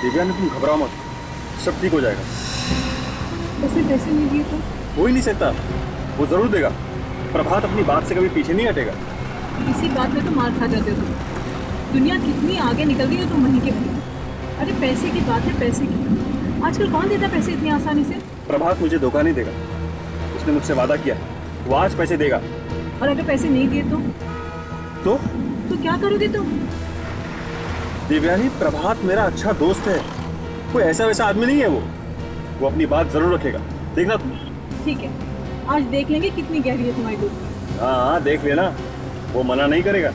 दिव्यानी तुम घबराओ मत, सब ठीक हो जाएगा। उसने पैसे नहीं दिए तो? हो ही नहीं सकता, वो जरूर देगा। प्रभात अपनी बात से कभी पीछे नहीं हटेगा। इसी बात में तो मार खा जाते हो तुम। दुनिया कितनी आगे निकल गई है तुम वहीं के वहीं। अरे पैसे की बात है, पैसे की। आजकल कौन देता पैसे इतनी आसानी से? प्रभात मुझे धोखा नहीं देगा, उसने मुझसे वादा किया, वो आज पैसे देगा। और अगर पैसे नहीं दिए तो क्या करोगे तुम? दिव्यानी, प्रभात मेरा अच्छा दोस्त है, कोई ऐसा वैसा आदमी नहीं है। वो अपनी बात जरूर रखेगा, देखना तुम। ठीक है, आज देख लेंगे कितनी गहरी है तुम्हारी दोस्ती। हाँ, देख लेना, वो मना नहीं करेगा।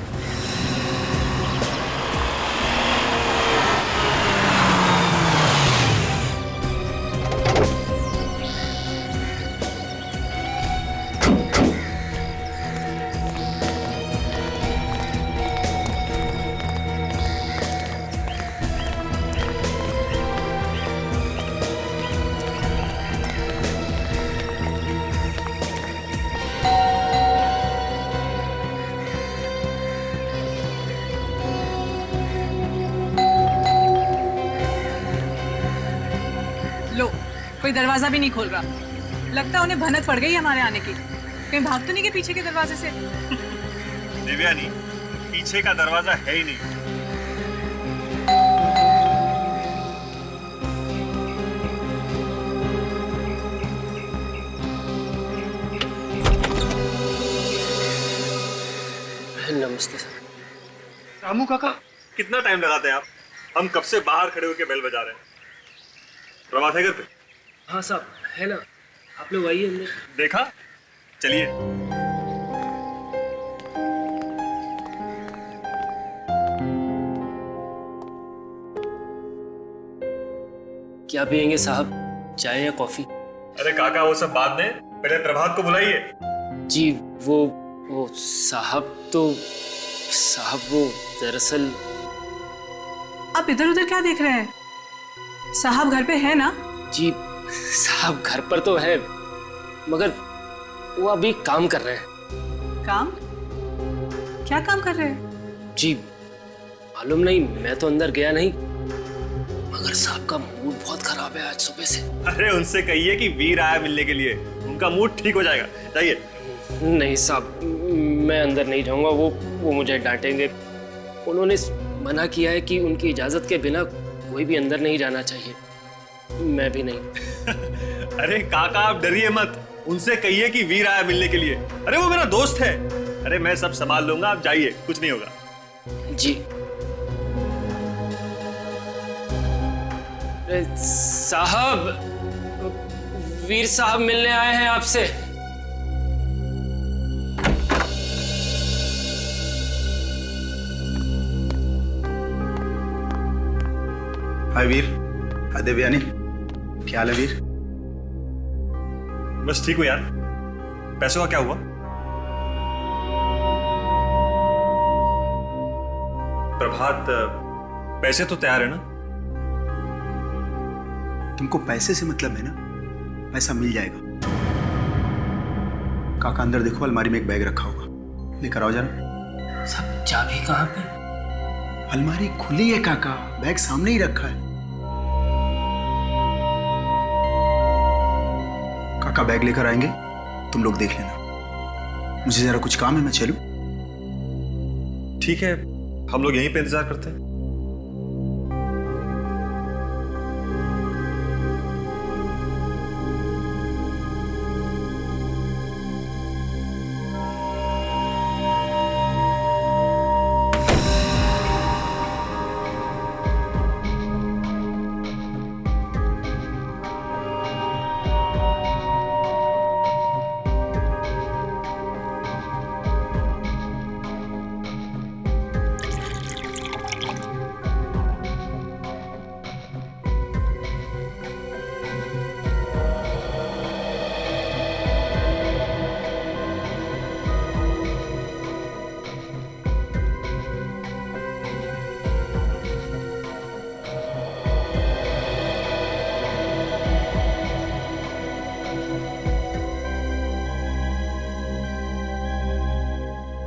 लो, कोई दरवाजा भी नहीं खोल रहा। लगता है उन्हें भनक पड़ गई हमारे आने की। कहीं भाग तो नहीं गए पीछे के दरवाजे से? दिव्यानी, पीछे का दरवाजा है ही नहीं। नमस्ते सर। रामू काका, कितना टाइम लगाते हैं आप? हम कब से बाहर खड़े होकर बेल बजा रहे हैं। प्रभात है घर पे? हाँ साहब, है ना। आप लोग आइए अंदर। देखा, चलिए। क्या पियेंगे साहब, चाय या कॉफी? अरे काका, वो सब बाद में, पहले प्रभात को बुलाइए। जी वो साहब वो दरअसल। आप इधर उधर क्या देख रहे हैं? साहब घर पे है ना? जी साहब घर पर तो है, मगर वो अभी काम कर रहे हैं। काम? क्या काम कर रहे हैं? जी मालूम नहीं, मैं तो अंदर गया नहीं, मगर साहब का मूड बहुत खराब है आज सुबह से। अरे उनसे कहिए कि वीर आया मिलने के लिए, उनका मूड ठीक हो जाएगा। जाइए। नहीं साहब, मैं अंदर नहीं जाऊंगा, वो मुझे डांटेंगे। उन्होंने मना किया है कि उनकी इजाजत के बिना कोई भी अंदर नहीं जाना चाहिए। मैं भी नहीं। अरे काका, आप डरिए मत, उनसे कहिए कि वीर आया मिलने के लिए। अरे वो मेरा दोस्त है। अरे मैं सब संभाल लूंगा, आप जाइए, कुछ नहीं होगा। जी साहब, वीर साहब मिलने आए हैं आपसे। हाय वीर। हाय दिव्यानी, क्या हाल है वीर? बस ठीक हो यार। पैसों का क्या हुआ? प्रभात, पैसे तो तैयार है ना? तुमको पैसे से मतलब है ना? पैसा मिल जाएगा। काका अंदर देखो, अलमारी में एक बैग रखा होगा, लेकर आओ जरा। सब चाबी कहाँ पे? अलमारी खुली है काका, बैग सामने ही रखा है। काका बैग लेकर आएंगे, तुम लोग देख लेना। मुझे जरा कुछ काम है, मैं चलूं? ठीक है, हम लोग यहीं पे इंतजार करते हैं।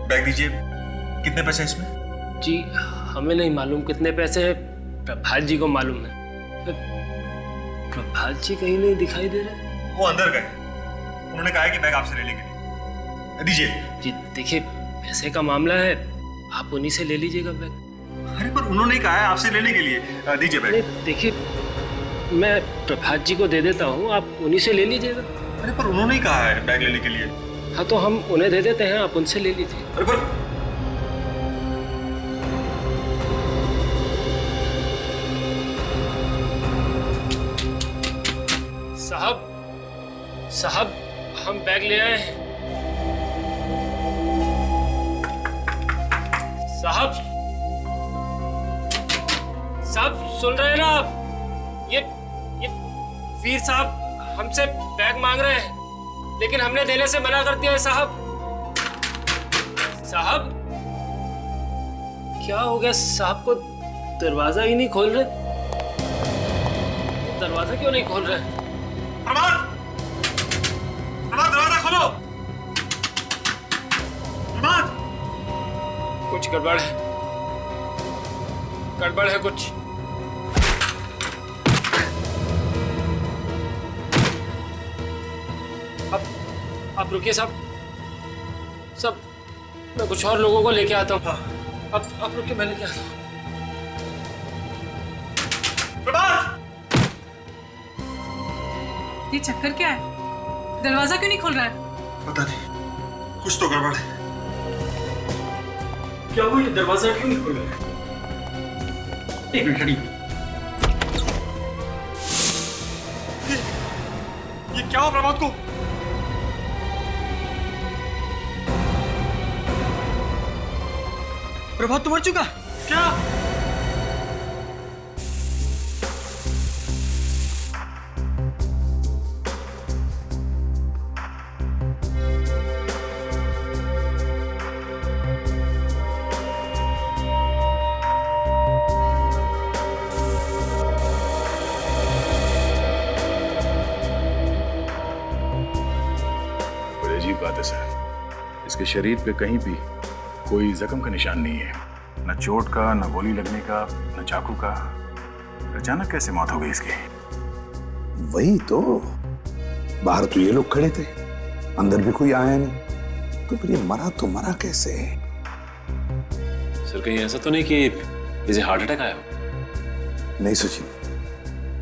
बैग दीजिए। कितने पैसे इसमें? जी हमें नहीं मालूम कितने पैसे हैं, प्रभात जी को मालूम है। प्रभात जी कहीं नहीं दिखाई दे रहे। वो अंदर गए, उन्होंने कहा है कि बैग आपसे लेने के लिए। दीजिए। जी देखिए, पैसे का मामला है, आप उन्हीं से ले लीजिएगा बैग। अरे पर उन्होंने ही कहा है आपसे लेने के लिए। दीजिए बैग। देखिए, मैं प्रभात जी को दे देता हूँ, आप उन्हीं से ले लीजिएगा। अरे पर उन्होंने ही कहा है बैग लेने के लिए। हाँ तो हम उन्हें दे देते हैं, आप उनसे ले लीजिए। अरे पर साहब हम बैग ले आए हैं। साहब सुन रहे हैं ना आप? ये वीर साहब हमसे बैग मांग रहे हैं, लेकिन हमने देने से मना कर दिया है। साहब क्या हो गया? साहब को दरवाजा ही नहीं खोल रहे। दरवाजा क्यों नहीं खोल रहे? प्रभात, दरवाजा खोलो। प्रभात, कुछ गड़बड़ है, गड़बड़ है कुछ। आप रुकिए साहब, मैं कुछ और लोगों को लेके आता हूँ। आप रुकिए, मैं लेके आता हूँ। प्रभात, ये चक्कर क्या है? दरवाजा क्यों नहीं खोल रहा है? पता नहीं, कुछ तो गड़बड़ है। क्या हुआ? ये दरवाजा क्यों नहीं खोल रहा है? एक मिनट खड़ी। ये क्या हुआ प्रभात को? प्रभात तो मर चुका। क्या? बड़ी अजीब बात है सर, इसके शरीर पे कहीं भी कोई जख्म का निशान नहीं है, न चोट का, न गोली लगने का, न चाकू का। अचानक कैसे मौत हो गई इसकी? वही तो, बाहर तो ये लोग खड़े थे, अंदर भी कोई आया नहीं, तो फिर ये मरा तो मरा कैसे? सर कहीं ऐसा तो नहीं कि इसे हार्ट अटैक आया हो? नहीं सचिन,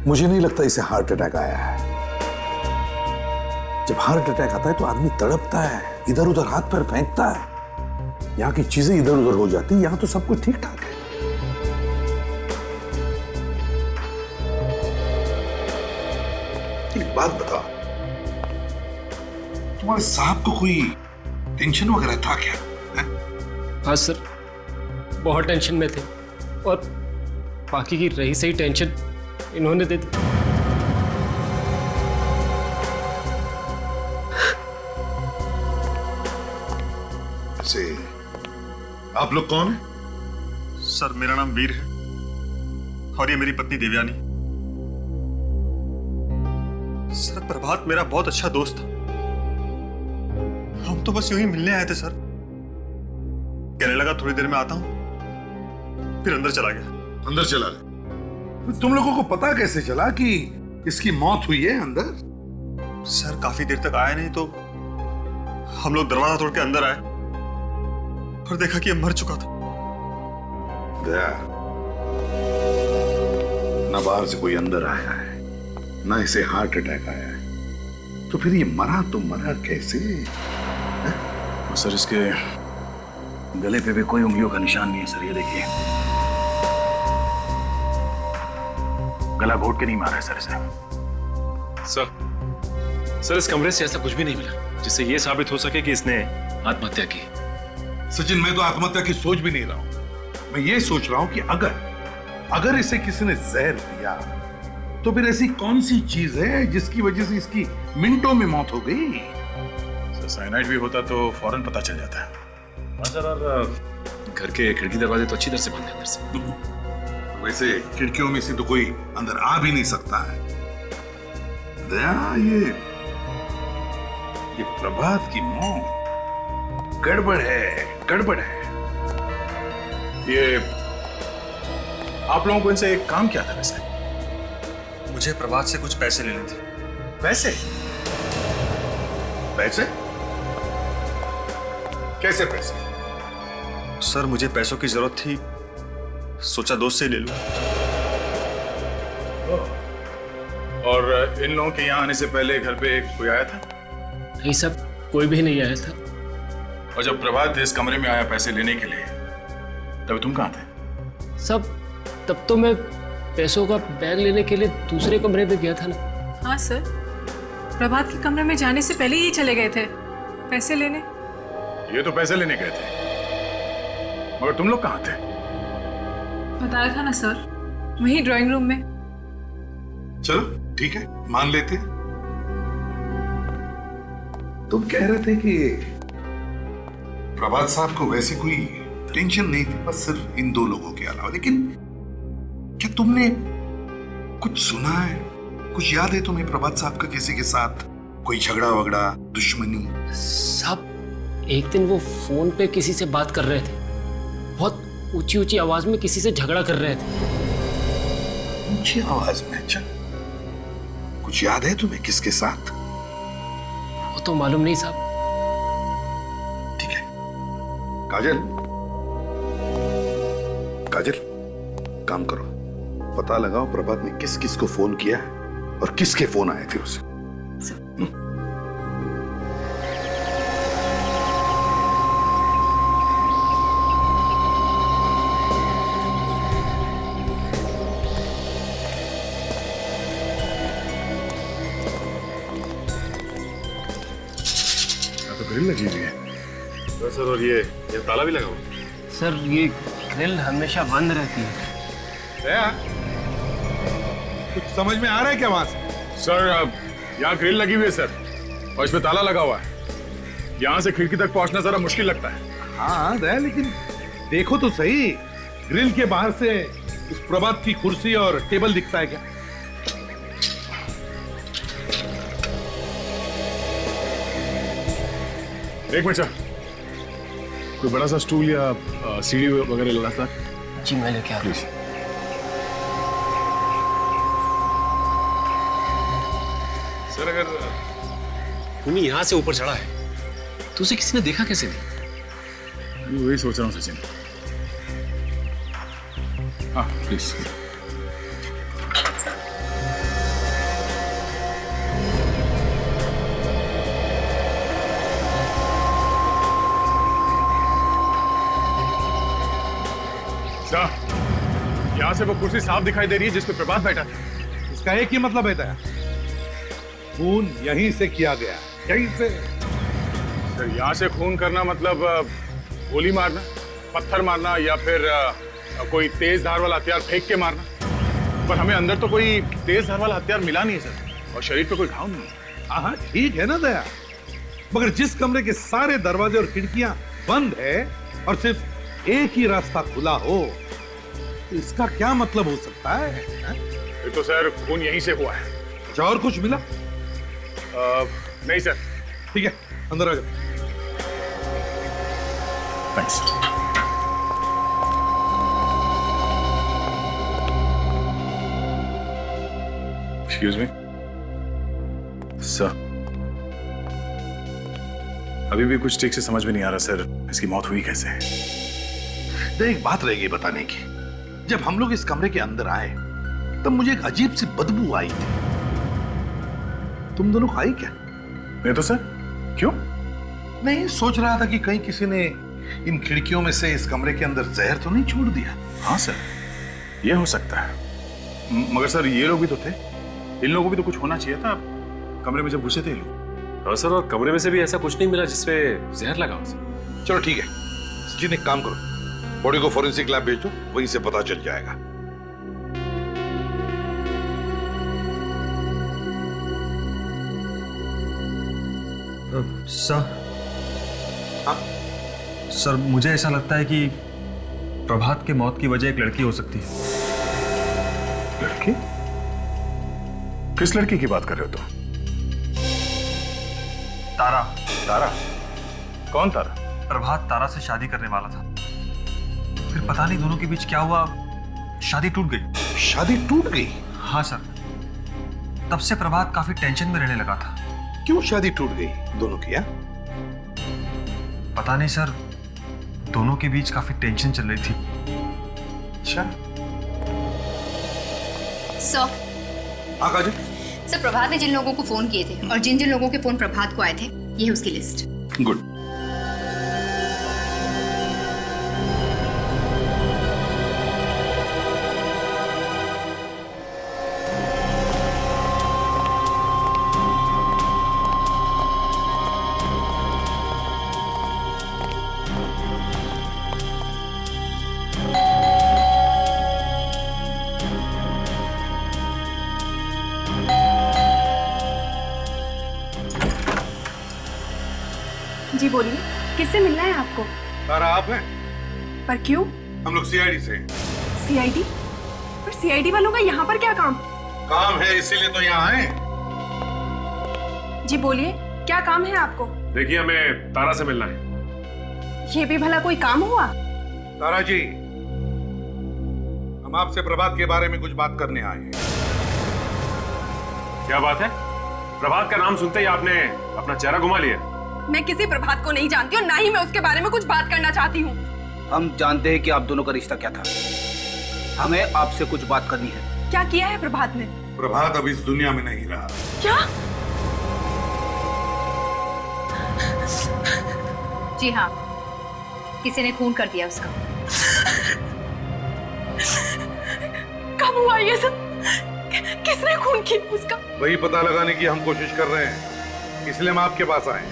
मुझे नहीं लगता इसे हार्ट अटैक आया है। जब हार्ट अटैक आता है तो आदमी तड़पता है, इधर उधर हाथ पैर फेंकता है, यहाँ की चीजें इधर उधर हो जाती, यहाँ तो सब कुछ ठीक ठाक है। एक बात बताओ, तुम्हारे साहब को कोई टेंशन वगैरह था क्या? हाँ सर, बहुत टेंशन में थे, और बाकी की रही सही टेंशन इन्होंने दे दी। से आप लोग कौन हैं? सर मेरा नाम वीर है और ये मेरी पत्नी देवयानी। सर प्रभात मेरा बहुत अच्छा दोस्त था, हम तो बस यूं ही मिलने आए थे सर। कहने लगा थोड़ी देर में आता हूं, फिर अंदर चला गया। अंदर चला गया? तुम लोगों को पता कैसे चला कि इसकी मौत हुई है अंदर? सर काफी देर तक आया नहीं तो हम लोग दरवाजा तोड़ के अंदर आए और देखा कि ये मर चुका था। दया, ना बाहर से कोई अंदर आया है, ना इसे हार्ट अटैक आया है, तो फिर ये मरा तो मरा कैसे? और सर इसके गले पे भी कोई उंगलियों का निशान नहीं है सर, ये देखिए। गला घोट के नहीं मारा है सर इसे। सर इस कमरे से ऐसा कुछ भी नहीं मिला जिससे ये साबित हो सके कि इसने आत्महत्या की। सचिन, मैं तो आत्महत्या की सोच भी नहीं रहा हूं। मैं ये सोच रहा हूं कि अगर इसे किसी ने जहर दिया तो फिर ऐसी कौन सी चीज है जिसकी वजह से इसकी मिनटों में मौत हो गई? सर साइनाइड भी होता तो फौरन पता चल जाता है। हाँ सर, और घर के खिड़की दरवाजे तो अच्छी तरह से बंद है अंदर से। वैसे खिड़कियों में से तो कोई अंदर आ भी नहीं सकता है। दया, ये प्रभात की मौत गड़बड़ है, गड़बड़ है। ये आप लोगों को इनसे एक काम क्या था वैसे? मुझे प्रभात से कुछ पैसे लेने थे। पैसे? पैसे? कैसे पैसे? सर मुझे पैसों की जरूरत थी, सोचा दोस्त से ले लूं। और इन लोगों के यहाँ आने से पहले घर पे कोई आया था? नहीं सब, कोई भी नहीं आया था। और जब प्रभात इस कमरे में आया पैसे लेने के लिए, तब तुम कहाँ थे? सब, तब तो मैं पैसों का बैग लेने के लिए दूसरे कमरे में गया था ना। हाँ सर, प्रभात के कमरे में जाने से पहले ही चले गए थे पैसे लेने। ये तो पैसे लेने गए थे, मगर तुम लोग कहाँ थे? बताया था ना सर, वहीं ड्राइंग रूम में। चलो ठीक है, मान लेते हैं। तुम कह रहे थे कि प्रभात साहब को वैसे कोई टेंशन नहीं थी, बस सिर्फ इन दो लोगों के अलावा। लेकिन क्या तुमने कुछ सुना है, कुछ याद है तुम्हें प्रभात साहब का किसी के साथ कोई झगड़ा वगड़ा, दुश्मनी? साहब एक दिन वो फोन पे किसी से बात कर रहे थे, बहुत ऊंची ऊंची आवाज में किसी से झगड़ा कर रहे थे। ऊंची आवाज में? अच्छा, कुछ याद है तुम्हें किसके साथ? वो तो मालूम नहीं साहब। ठीक है, काजल, काजल काम करो, पता लगाओ प्रभात ने किस किस को फोन किया है और किसके फोन आए थे उसे। तो ग्रिल लगी हुई है सर, और ये ताला भी लगा हुआ है। सर ये ग्रिल हमेशा बंद रहती है। कुछ समझ में आ रहा है क्या वहां से? सर यहाँ ग्रिल लगी हुई है सर, और इसमें ताला लगा हुआ है। यहाँ से खिड़की तक पहुंचना जरा मुश्किल लगता है। हाँ दया, लेकिन देखो तो सही, ग्रिल के बाहर से उस प्रभात की कुर्सी और टेबल दिखता है क्या? एक मिनट सर, कोई बड़ा सा स्टूल या सीढ़ी वगैरह लगा सर? जी मैं लेके आ रहा हूँ। प्लीज। सर अगर भूमि यहाँ से ऊपर चढ़ा है तो उसे किसी ने देखा कैसे नहीं? वही सोच रहा हूँ सचिन। हाँ प्लीज। यहाँ से वो कुर्सी साफ दिखाई दे रही है जिस पे प्रभात बैठा था। इसका एक ही मतलब है दया, खून यहीं से किया गया, यहीं से। सर यहाँ से खून करना मतलब गोली मारना, पत्थर मारना, या फिर कोई तेज धार वाला हथियार फेंक के मारना। पर हमें अंदर तो कोई तेज धार वाला हथियार मिला नहीं है सर, और शरीर पे कोई घाव नहीं है। हाँ ठीक है ना दया, मगर जिस कमरे के सारे दरवाजे और खिड़कियां बंद है और सिर्फ एक ही रास्ता खुला हो, तो इसका क्या मतलब हो सकता है? ये तो सर खून यहीं से हुआ है। अच्छा, और कुछ मिला? नहीं सर। ठीक है, अंदर आ जाओ। थैंक्स। एक्सक्यूज मी सर, अभी भी कुछ ठीक से समझ में नहीं आ रहा सर, इसकी मौत हुई कैसे? तो एक बात रह गई बताने की। जब हम लोग इस कमरे के अंदर आए तब मुझे एक अजीब सी बदबू आई थी। तुम दोनों खाई क्या? नहीं तो सर। क्यों? नहीं, सोच रहा था कि कहीं किसी ने इन खिड़कियों में से इस कमरे के अंदर जहर तो नहीं छोड़ दिया। हाँ सर, ये हो सकता है। मगर सर ये लोग भी तो थे, इन लोगों को भी तो कुछ होना चाहिए था कमरे में जब घुसे थे ये लोग। हाँ सर, और कमरे में से भी ऐसा कुछ नहीं मिला जिसपे जहर लगा हो सर। चलो ठीक है, सचिन एक काम करो, बॉडी को फोरेंसिक लैब भेज दो, वहीं से पता चल जाएगा। सर, हाँ? सर मुझे ऐसा लगता है कि प्रभात के मौत की वजह एक लड़की हो सकती है। लड़की? किस लड़की की बात कर रहे हो तुम? तारा। तारा? कौन तारा? प्रभात तारा से शादी करने वाला था, फिर पता नहीं दोनों के बीच क्या हुआ, शादी टूट गई। शादी टूट गई? हाँ सर, तब से प्रभात काफी टेंशन में रहने लगा था। क्यों शादी टूट गई दोनों की? पता नहीं सर, दोनों के बीच काफी टेंशन चल रही थी। अच्छा, सर काजल। सर, प्रभात ने जिन लोगों को फोन किए थे और जिन जिन लोगों के फोन प्रभात को आए थे, ये है उसकी लिस्ट। गुड। जी बोलिए, किससे मिलना है आपको? तारा आप हैं? पर क्यों? हम लोग सीआईडी से हैं। सीआईडी? पर सीआईडी वालों का यहाँ पर क्या काम? काम है इसीलिए तो यहाँ आए। जी बोलिए, क्या काम है आपको? देखिए, हमें तारा से मिलना है। ये भी भला कोई काम हुआ? तारा जी, हम आपसे प्रभात के बारे में कुछ बात करने आए हैं। क्या बात है? प्रभात का नाम सुनते ही आपने अपना चेहरा घुमा लिया। मैं किसी प्रभात को नहीं जानती और ना ही मैं उसके बारे में कुछ बात करना चाहती हूँ। हम जानते हैं कि आप दोनों का रिश्ता क्या था। हमें आपसे कुछ बात करनी है। क्या किया है प्रभात ने? प्रभात अब इस दुनिया में नहीं रहा। क्या? जी हाँ, किसी ने खून कर दिया उसका। कब हुआ ये सब? किसने खून किया उसका? वही पता लगाने की हम कोशिश कर रहे हैं, इसलिए हम आपके पास आए हैं।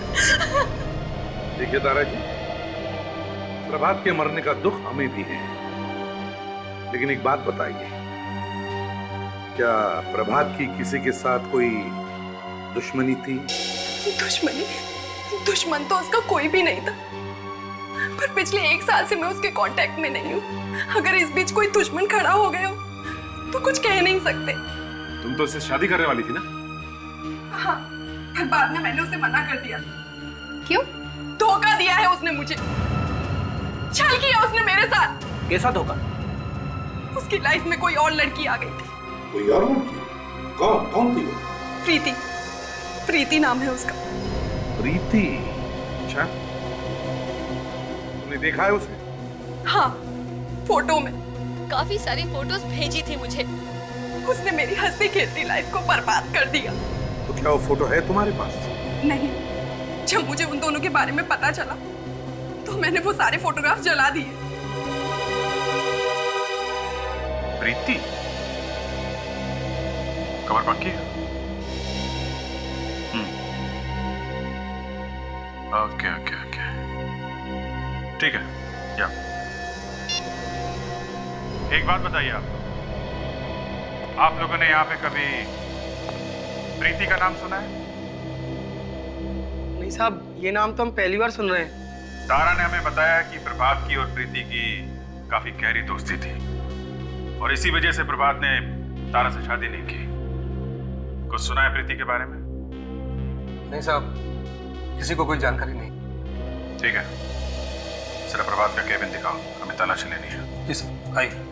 देखिए तारा जी, प्रभात के मरने का दुख हमें भी है, लेकिन एक बात बताइए, क्या प्रभात की किसी के साथ कोई दुश्मनी थी? दुश्मनी? दुश्मन तो उसका कोई भी नहीं था, पर पिछले 1 साल से मैं उसके कांटेक्ट में नहीं हूँ। अगर इस बीच कोई दुश्मन खड़ा हो गया हो तो कुछ कह नहीं सकते। तुम तो उससे शादी करने वाली थी ना? हाँ, पर बाद में मैंने उसे मना कर दिया। क्यों? धोखा दिया है उसने मुझे। छल किया उसने मेरे साथ। कैसा धोखा? उसकी लाइफ में कोई और लड़की आ गई थी। कोई और लड़की? कौन थी वो? प्रीति। प्रीति नाम है उसका। प्रीति? अच्छा, तुमने देखा है उसे? हाँ, फोटो में। काफी सारी फोटोज भेजी थी मुझे। उसने मेरी हंसती खेलती लाइफ को बर्बाद कर दिया। तो क्या वो फोटो है तुम्हारे पास? नहीं, जब मुझे उन दोनों के बारे में पता चला तो मैंने वो सारे फोटोग्राफ जला दिए। प्रीति? कमर पक्की है? ओके ओके ओके, ठीक है। या एक बात बताइए, आप लोगों ने यहाँ पे कभी प्रीति का नाम सुना है? नहीं साहब, ये नाम तो हम पहली बार सुन रहे हैं। तारा ने हमें बताया कि प्रभात की और प्रीति की काफी गहरी दोस्ती थी और इसी वजह से प्रभात ने तारा से शादी नहीं की। कुछ सुना है प्रीति के बारे में? नहीं साहब, किसी को कोई जानकारी नहीं। ठीक है, जरा प्रभात का केबिन दिखाओ, हमें तलाशी लेनी है। जी सर, आइए।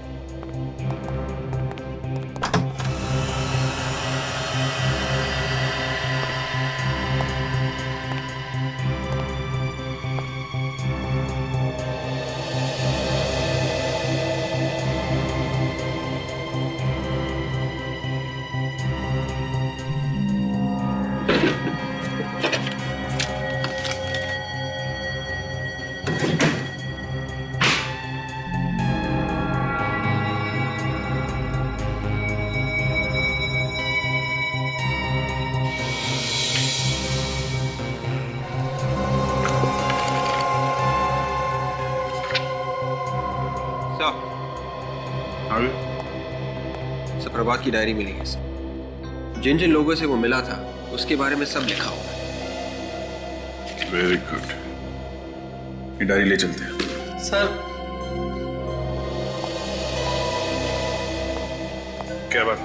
सर, प्रभात की डायरी मिली है सर। जिन जिन लोगों से वो मिला था उसके बारे में सब लिखा हुआ है। वेरी गुड, ये डायरी ले चलते हैं। सर, क्या बात?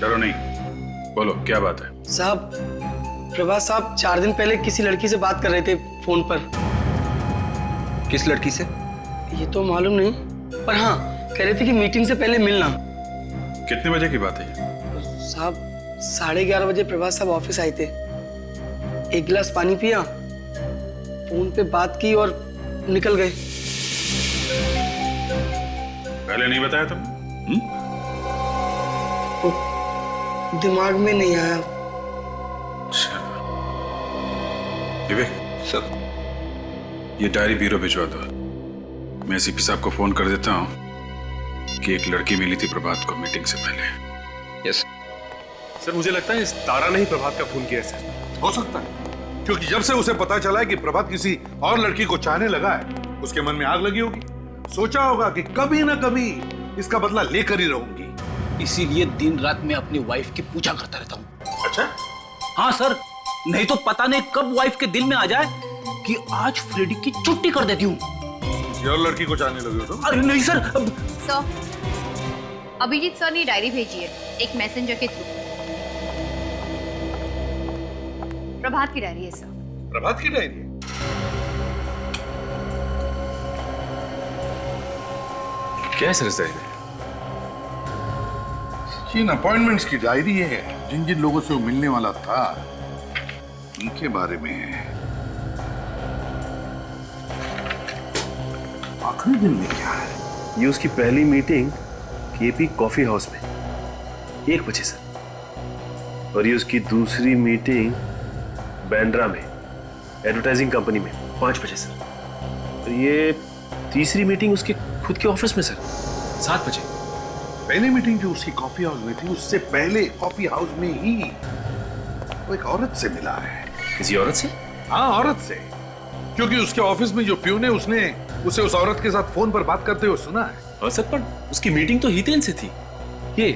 डरो नहीं, बोलो क्या बात है? साहब, प्रभात साहब 4 दिन पहले किसी लड़की से बात कर रहे थे फोन पर। किस लड़की से? ये तो मालूम नहीं, पर हाँ, कह रहे थे कि मीटिंग से पहले मिलना। कितने बजे की बात है ये? साहब 11:30 बजे प्रभात साहब ऑफिस आए थे, एक गिलास पानी पिया, फोन पे बात की और निकल गए। पहले नहीं बताया तुमने? दिमाग में नहीं आया। विवेक सर, ये डायरी ब्यूरो भिजवा दो। मैं सीपी साहब को फोन कर देता हूँ कि एक लड़की मिली थी प्रभात को मीटिंग से पहले। यस सर, मुझे लगता है इस तारा ने ही प्रभात का खून किया है सर। हो सकता है, क्योंकि जब से उसे पता चला है कि प्रभात किसी और लड़की को चाहने लगा है, उसके मन में आग लगी होगी। सोचा होगा कि कभी ना कभी इसका बदला लेकर ही रहूंगी। इसीलिए दिन रात मैं अपनी वाइफ की पूजा करता रहता हूँ। अच्छा? हाँ सर, नहीं तो पता नहीं कब वाइफ के दिल में आ जाए कि आज फ्रेडी की छुट्टी कर देती हूँ। किसी और लड़की को चाहने लगे हो तो? अरे नहीं सर। सर, अभिजीत सर ने डायरी भेजी है एक मैसेंजर के थ्रू। प्रभात की डायरी है सर। प्रभात की डायरी? क्या है सर इस डायरी में? जिन अपॉइंटमेंट्स की डायरी है, जिन जिन लोगों से वो मिलने वाला था, उनके बारे में है। आखिरी दिन में क्या है? ये उसकी पहली मीटिंग केपी कॉफी हाउस में 1 बजे सर, और ये उसकी दूसरी मीटिंग बैंड्रा में एडवर्टाइजिंग कंपनी में 5 बजे सर, और ये तीसरी मीटिंग उसके खुद के ऑफिस में सर 7 बजे। पहली मीटिंग जो उसकी कॉफी हाउस में थी, उससे पहले कॉफी हाउस में ही वो एक औरत से मिला है। किसी औरत से? हाँ, औरत से, क्योंकि उसके ऑफिस में जो प्यून है उसने उसे उस औरत के साथ फोन पर बात करते हुए सुना है। हाँ सर, पर उसकी मीटिंग तो हितेन से थी, ये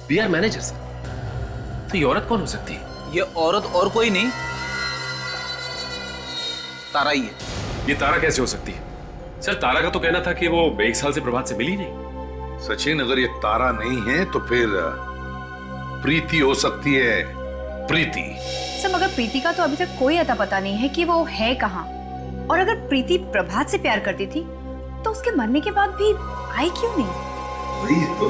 बीआर मैनेजर सर। तो ये औरत कौन हो सकती है? ये औरत और कोई नहीं, तारा ही है। ये तारा कैसे हो सकती है सर? तारा का तो कहना था कि वो 1 साल से प्रभात से मिली नहीं। सचिन, अगर ये तारा नहीं है तो फिर प्रीति हो सकती है। प्रीति सर, मगर प्रीति का तो अभी तक कोई अता पता नहीं है कि वो है कहाँ। और अगर प्रीति प्रभात से प्यार करती थी तो उसके मरने के बाद भी आई क्यों नहीं? वही तो।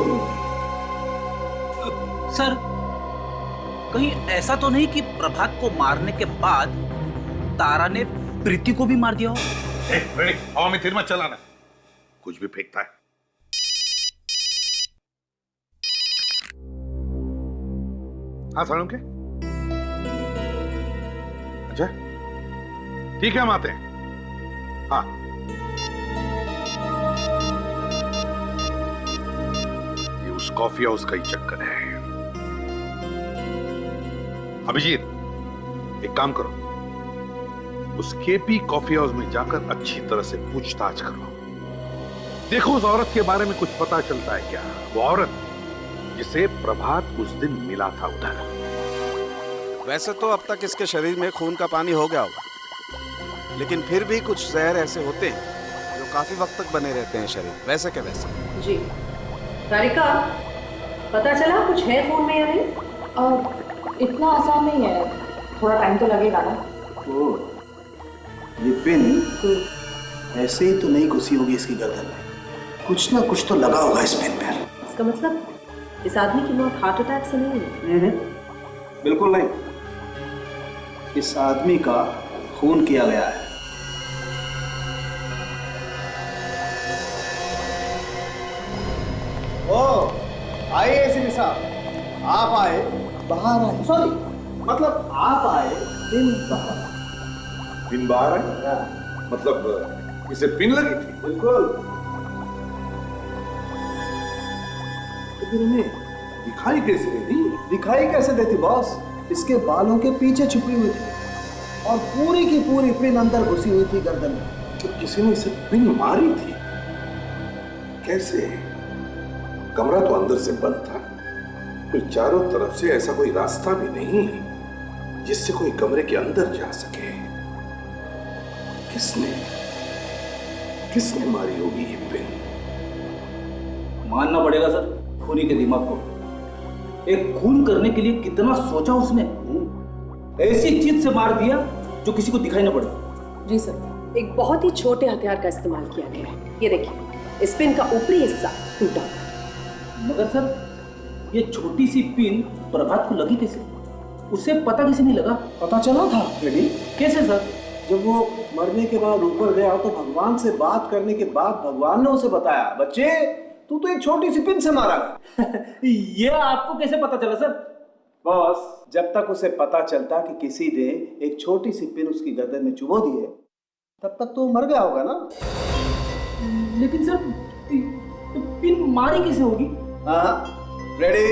सर, कहीं ऐसा तो नहीं कि प्रभात को मारने के बाद तारा ने प्रीति को भी मार दिया हो? हवा में तीर मत चलाना, कुछ भी फेंकता है। हाँ सालुंके, अच्छा ठीक है, हम आते हैं। हाँ, ये उस कॉफी हाउस का ही चक्कर है। अभिजीत, एक काम करो, उस केपी कॉफी हाउस में जाकर अच्छी तरह से पूछताछ करो। देखो उस औरत के बारे में कुछ पता चलता है क्या। वो औरत जिसे प्रभात उस दिन मिला था उधर। वैसे तो अब तक इसके शरीर में खून का पानी हो गया होगा, लेकिन फिर भी कुछ जहर ऐसे होते हैं जो काफी वक्त तक बने रहते हैं शरीर, वैसे के वैसे। जी राधिका, पता चला कुछ है खून में या नहीं? इतना आसान नहीं है, थोड़ा टाइम तो लगेगा ना। ये पिन ऐसे ही तो नहीं घुसी होगी इसकी गर्दन में, कुछ ना कुछ तो लगा होगा इस पिन पर। इसका मतलब इस आदमी की मौत हार्ट अटैक से नहीं हुई? बिल्कुल नहीं, इस आदमी का खून किया गया है। ओ, आइए एसीपी साहब, आप आए बाहर आए, सॉरी मतलब आप आए दिन बाहर। पिन बाहर है? मतलब इसे पिन लगी थी? बिल्कुल। तो फिर हमें दिखाई कैसे देती? दिखाई कैसे देती बॉस? इसके बालों के पीछे छुपी हुई थी और पूरी की पूरी पिन अंदर घुसी हुई थी गर्दन में। तो किसी ने इसे पिन मारी थी? कैसे? कमरा तो अंदर से बंद था, फिर चारों तरफ से ऐसा कोई रास्ता भी नहीं जिससे कोई कमरे के अंदर जा सके। किसने मारी होगी ये पिन? मानना पड़ेगा सर खूनी के दिमाग को। एक खून करने के लिए कितना सोचा उसने, ऐसी चीज से मार दिया जो किसी को दिखाई ना पड़े। जी सर, एक बहुत ही छोटे हथियार का इस्तेमाल किया गया है। ये देखिए, स्पिन का ऊपरी हिस्सा टूटा। मगर सर ये छोटी सी पिन प्रभात को लगी कैसे? उसे पता कैसे नहीं लगा? पता चला था फ्रेडी। कैसे सर? जब वो मरने के बाद ऊपर गया तो भगवान से बात करने के बाद भगवान ने उसे बताया, बच्चे तू तो एक छोटी सी पिन से मारा गया। ये आपको कैसे पता चला सर? बॉस, जब तक उसे पता चलता कि किसी ने एक छोटी सी पिन उसकी गर्दन में चुभो दी है, तब तक तो मर गया होगा ना। लेकिन सर पिन मारी कैसे होगी? हाँ रेडी,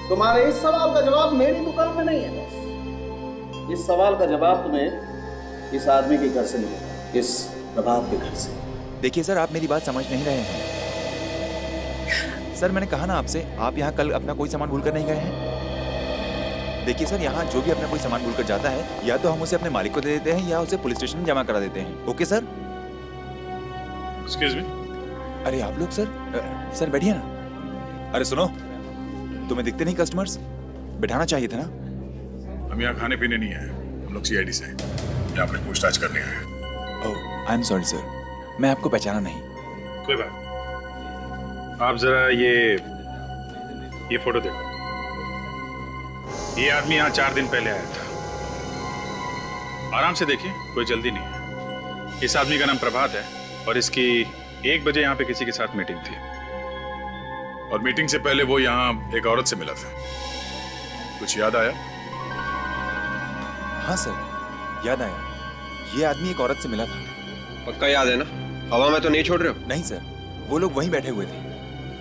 तुम्हारे इस सवाल का जवाब मेरी दुकान में नहीं है बॉस। इस सवाल का जवाब तुम्हें इस आदमी के घर से मिलेगा, इस प्रभात के घर से। देखिए सर, आप मेरी बात समझ नहीं रहे हैं। सर मैंने कहा ना आपसे, आप यहाँ कल अपना कोई सामान भूल कर नहीं गए हैं। देखिए सर, यहाँ जो भी अपना कोई सामान भूल कर जाता है, या तो हम उसे अपने मालिक को दे देते हैं या उसे पुलिस स्टेशन में जमा करा देते हैं। Okay sir? Excuse me. अरे आप लोग सर बैठिए ना। अरे सुनो, तुम्हें दिखते नहीं कस्टमर्स? बिठाना चाहिए था ना। हम यहाँ खाने पीने नहीं आए, हम लोग सीआईडी से यहाँ पर पूछताछ करने आए हैं। ओह आई एम सॉरी सर, मैं आपको पहचाना नहीं। कोई बात नहीं। आप जरा ये फोटो देखो। ये आदमी यहाँ 4 दिन पहले आया था। आराम से देखिए, कोई जल्दी नहीं है। इस आदमी का नाम प्रभात है और इसकी 1 बजे यहाँ पे किसी के साथ मीटिंग थी और मीटिंग से पहले वो यहाँ एक औरत से मिला था। कुछ याद आया? हाँ सर याद आया, ये आदमी एक औरत से मिला था। पक्का याद है ना? हवा में तो नहीं छोड़ रहे हो? नहीं सर, वो लोग वहीं बैठे हुए थे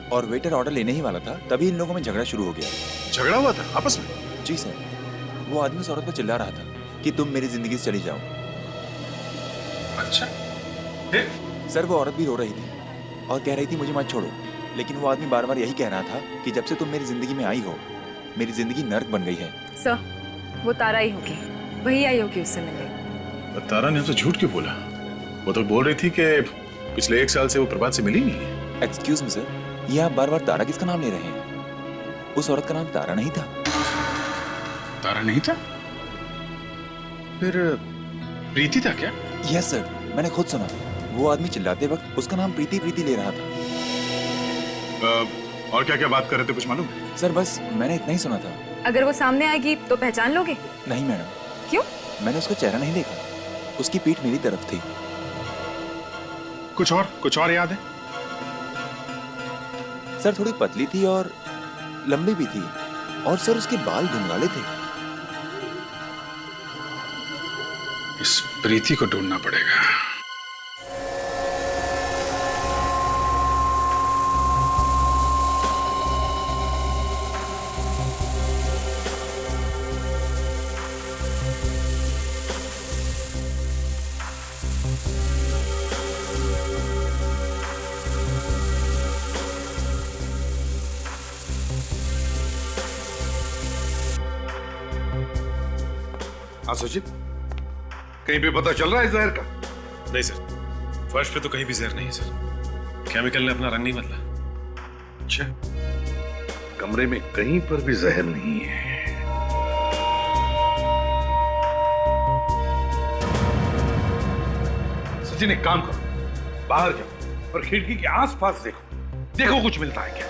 और वेटर ऑर्डर लेने ही वाला था, तभी इन लोगों में झगड़ा शुरू हो गया। झगड़ा हुआ था आपस में? जी सर, वो आदमी उस औरत पर चिल्ला रहा था कि तुम मेरी जिंदगी से चली जाओ। अच्छा सर वो औरत भी रो रही थी और कह रही थी मुझे मत छोड़ो, लेकिन वो आदमी बार बार यही कह रहा था कि जब से तुम मेरी जिंदगी में आई हो, मेरी जिंदगी नर्क बन गई है। सर वो तारा ही होगी, वही आई होगी उससे मिलने। तारा ने हमसे झूठ क्यों बोला? वो तो बोल रही थी कि पिछले 1 साल से वो प्रभात से मिली नहीं है। एक्सक्यूज मी सर, ये आप बार बार तारा किसका नाम ले रहे हैं? उस औरत का नाम तारा नहीं था। तारा नहीं था? फिर प्रीति था क्या? यस सर, मैंने खुद सुना। वो आदमी चिल्लाते वक्त उसका नाम प्रीति प्रीति ले रहा था। और क्या क्या बात कर रहे थे, कुछ मालूम? सर बस मैंने इतना ही सुना था। अगर वो सामने आएगी तो पहचान लोगे? नहीं मैडम। क्यों? मैंने उसका चेहरा नहीं देखा, उसकी पीठ मेरी तरफ थी। कुछ और याद है? सर थोड़ी पतली थी और लंबी भी थी, और सर उसके बाल घुंघराले थे। इस प्रीति को ढूंढना पड़ेगा। हाँ सुजीत, कहीं पे पता चल रहा है जहर का? नहीं सर, फर्श पे तो कहीं भी जहर नहीं है सर। केमिकल ने अपना रंग नहीं बदला। अच्छा, कमरे में कहीं पर भी जहर नहीं है। सचिन एक काम करो, बाहर जाओ और खिड़की के आसपास देखो कुछ मिलता है क्या।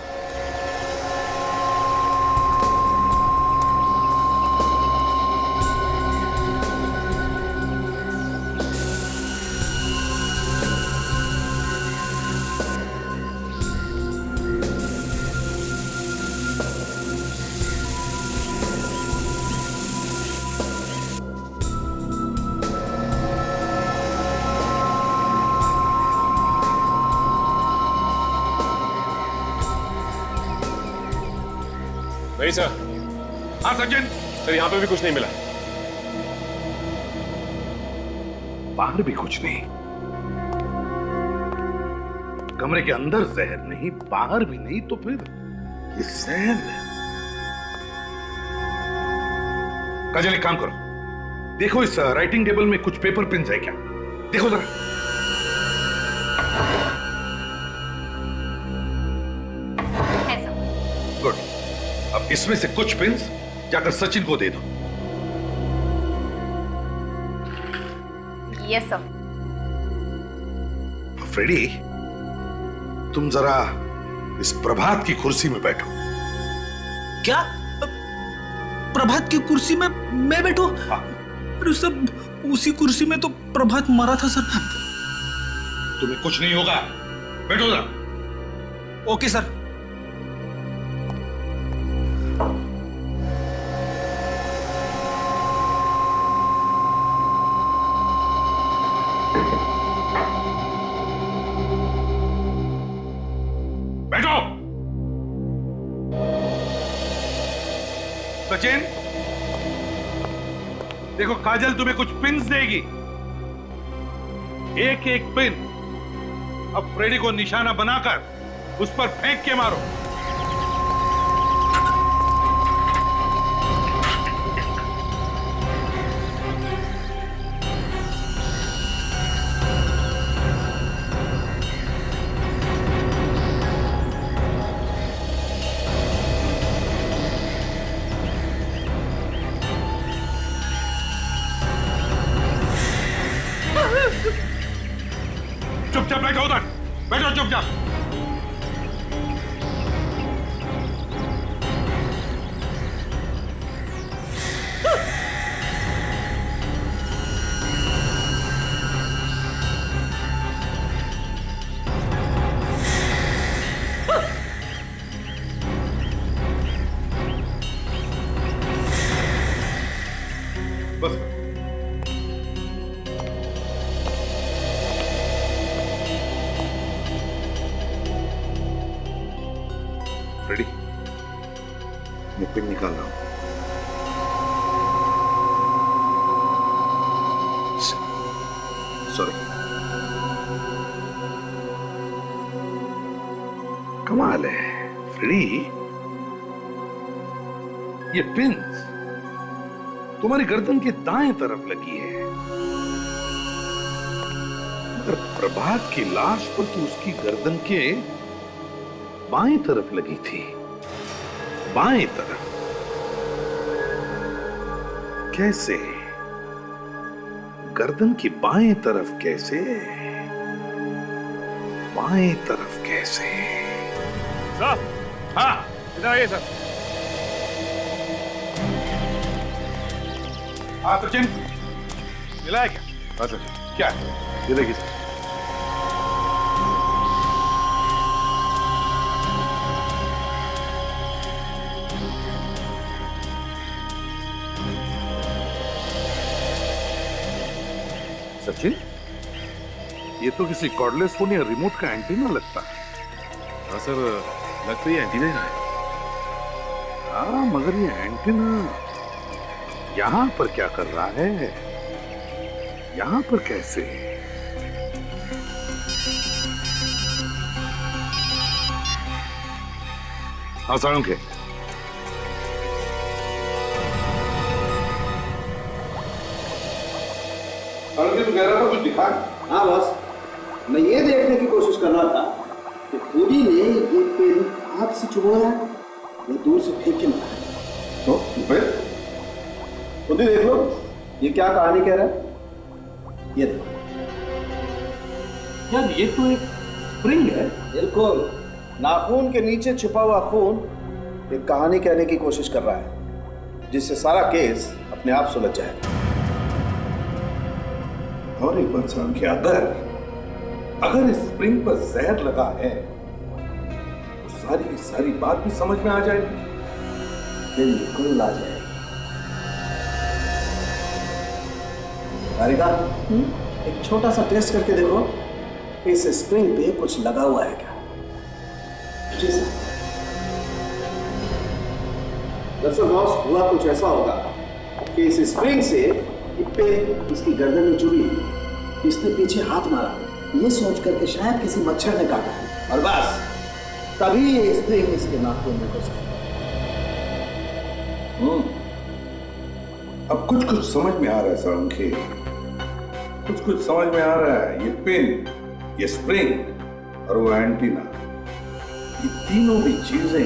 नहीं सर। हाँ सचिन। सर यहाँ पे भी कुछ नहीं मिला। बाहर भी कुछ नहीं, कमरे के अंदर जहर नहीं, बाहर भी नहीं, तो फिर ये जहर। काजल एक काम करो, देखो इस राइटिंग टेबल में कुछ पेपर पेन्स है क्या? देखो जरा। गुड, अब इसमें से कुछ पेन्स जाकर सचिन को दे दो। Yes sir. फ्रेडी, तुम जरा इस प्रभात की कुर्सी में बैठो। क्या? प्रभात की कुर्सी में मैं बैठूं? अरे सर, उसी कुर्सी में तो प्रभात मरा था सर। तुम्हें कुछ नहीं होगा, बैठो ना। Okay sir. बैठो। सचिन, देखो काजल तुम्हें कुछ पिन्स देगी। एक एक पिन अब फ्रेडी को निशाना बनाकर उस पर फेंक के मारो। चुपचाप बैठो उधर, बैठो चुपचाप। बस रेडी? मैं पिन निकाल रहा हूं। सॉरी। कमाल है फ्रेडी, ये पिन तुम्हारी गर्दन के दाएं तरफ लगी है, मगर प्रभात की लाश पर तो उसकी गर्दन के बाएं तरफ लगी थी। बाएं तरफ कैसे? गर्दन की बाएं तरफ कैसे? बाएं तरफ कैसे? सर, हाँ इधर आइए सर। हाँ सचिन, मिला है क्या? हाँ सर। क्या है? ये देखिए सर। सचिन, ये तो किसी कॉर्डलेस फोन या रिमोट का एंटीना लगता है। हाँ सर, लग तो ये एंटीना ही रहा है। हाँ, मगर ये एंटीना यहां पर क्या कर रहा है? यहां पर कैसे? हाँ साळुंखे, तू कह रहा था कुछ दिखा? हाँ बस, मैं ये देखने की कोशिश कर रहा था कि खुदी ने ये पेन हाथ से चुभोया या दूर से फेंक के मारा। तो फिर खुद ही देख लो, ये क्या कहानी कह रहा है। ये देखो यार, ये तो एक स्प्रिंग है। बिल्कुल, नाखून के नीचे छिपा हुआ खून एक कहानी कहने की कोशिश कर रहा है, जिससे सारा केस अपने आप सुलझ जाएगा। और एक बात साळुंखे, अगर इस स्प्रिंग पर जहर लगा है तो सारी की सारी बात भी समझ में आ जाएगी। बिल्कुल आ जाएगी। राधिका, एक छोटा सा टेस्ट करके देखो, इस स्प्रिंग पे कुछ लगा हुआ है क्या? जी सर। दरअसल बॉस, हुआ कुछ ऐसा होगा कि इस स्प्रिंग से पे इसकी गर्दन में चुभी, इसने पीछे हाथ मारा, ये सोच करके शायद किसी मच्छर ने काटा, और बस तभी ये स्प्रिंग इसके नाखून में घुस गया। अब कुछ कुछ समझ में आ रहा है साळुंखे, कुछ कुछ समझ में आ रहा है। ये पिन, ये स्प्रिंग और वो एंटीना, ये तीनों भी चीजें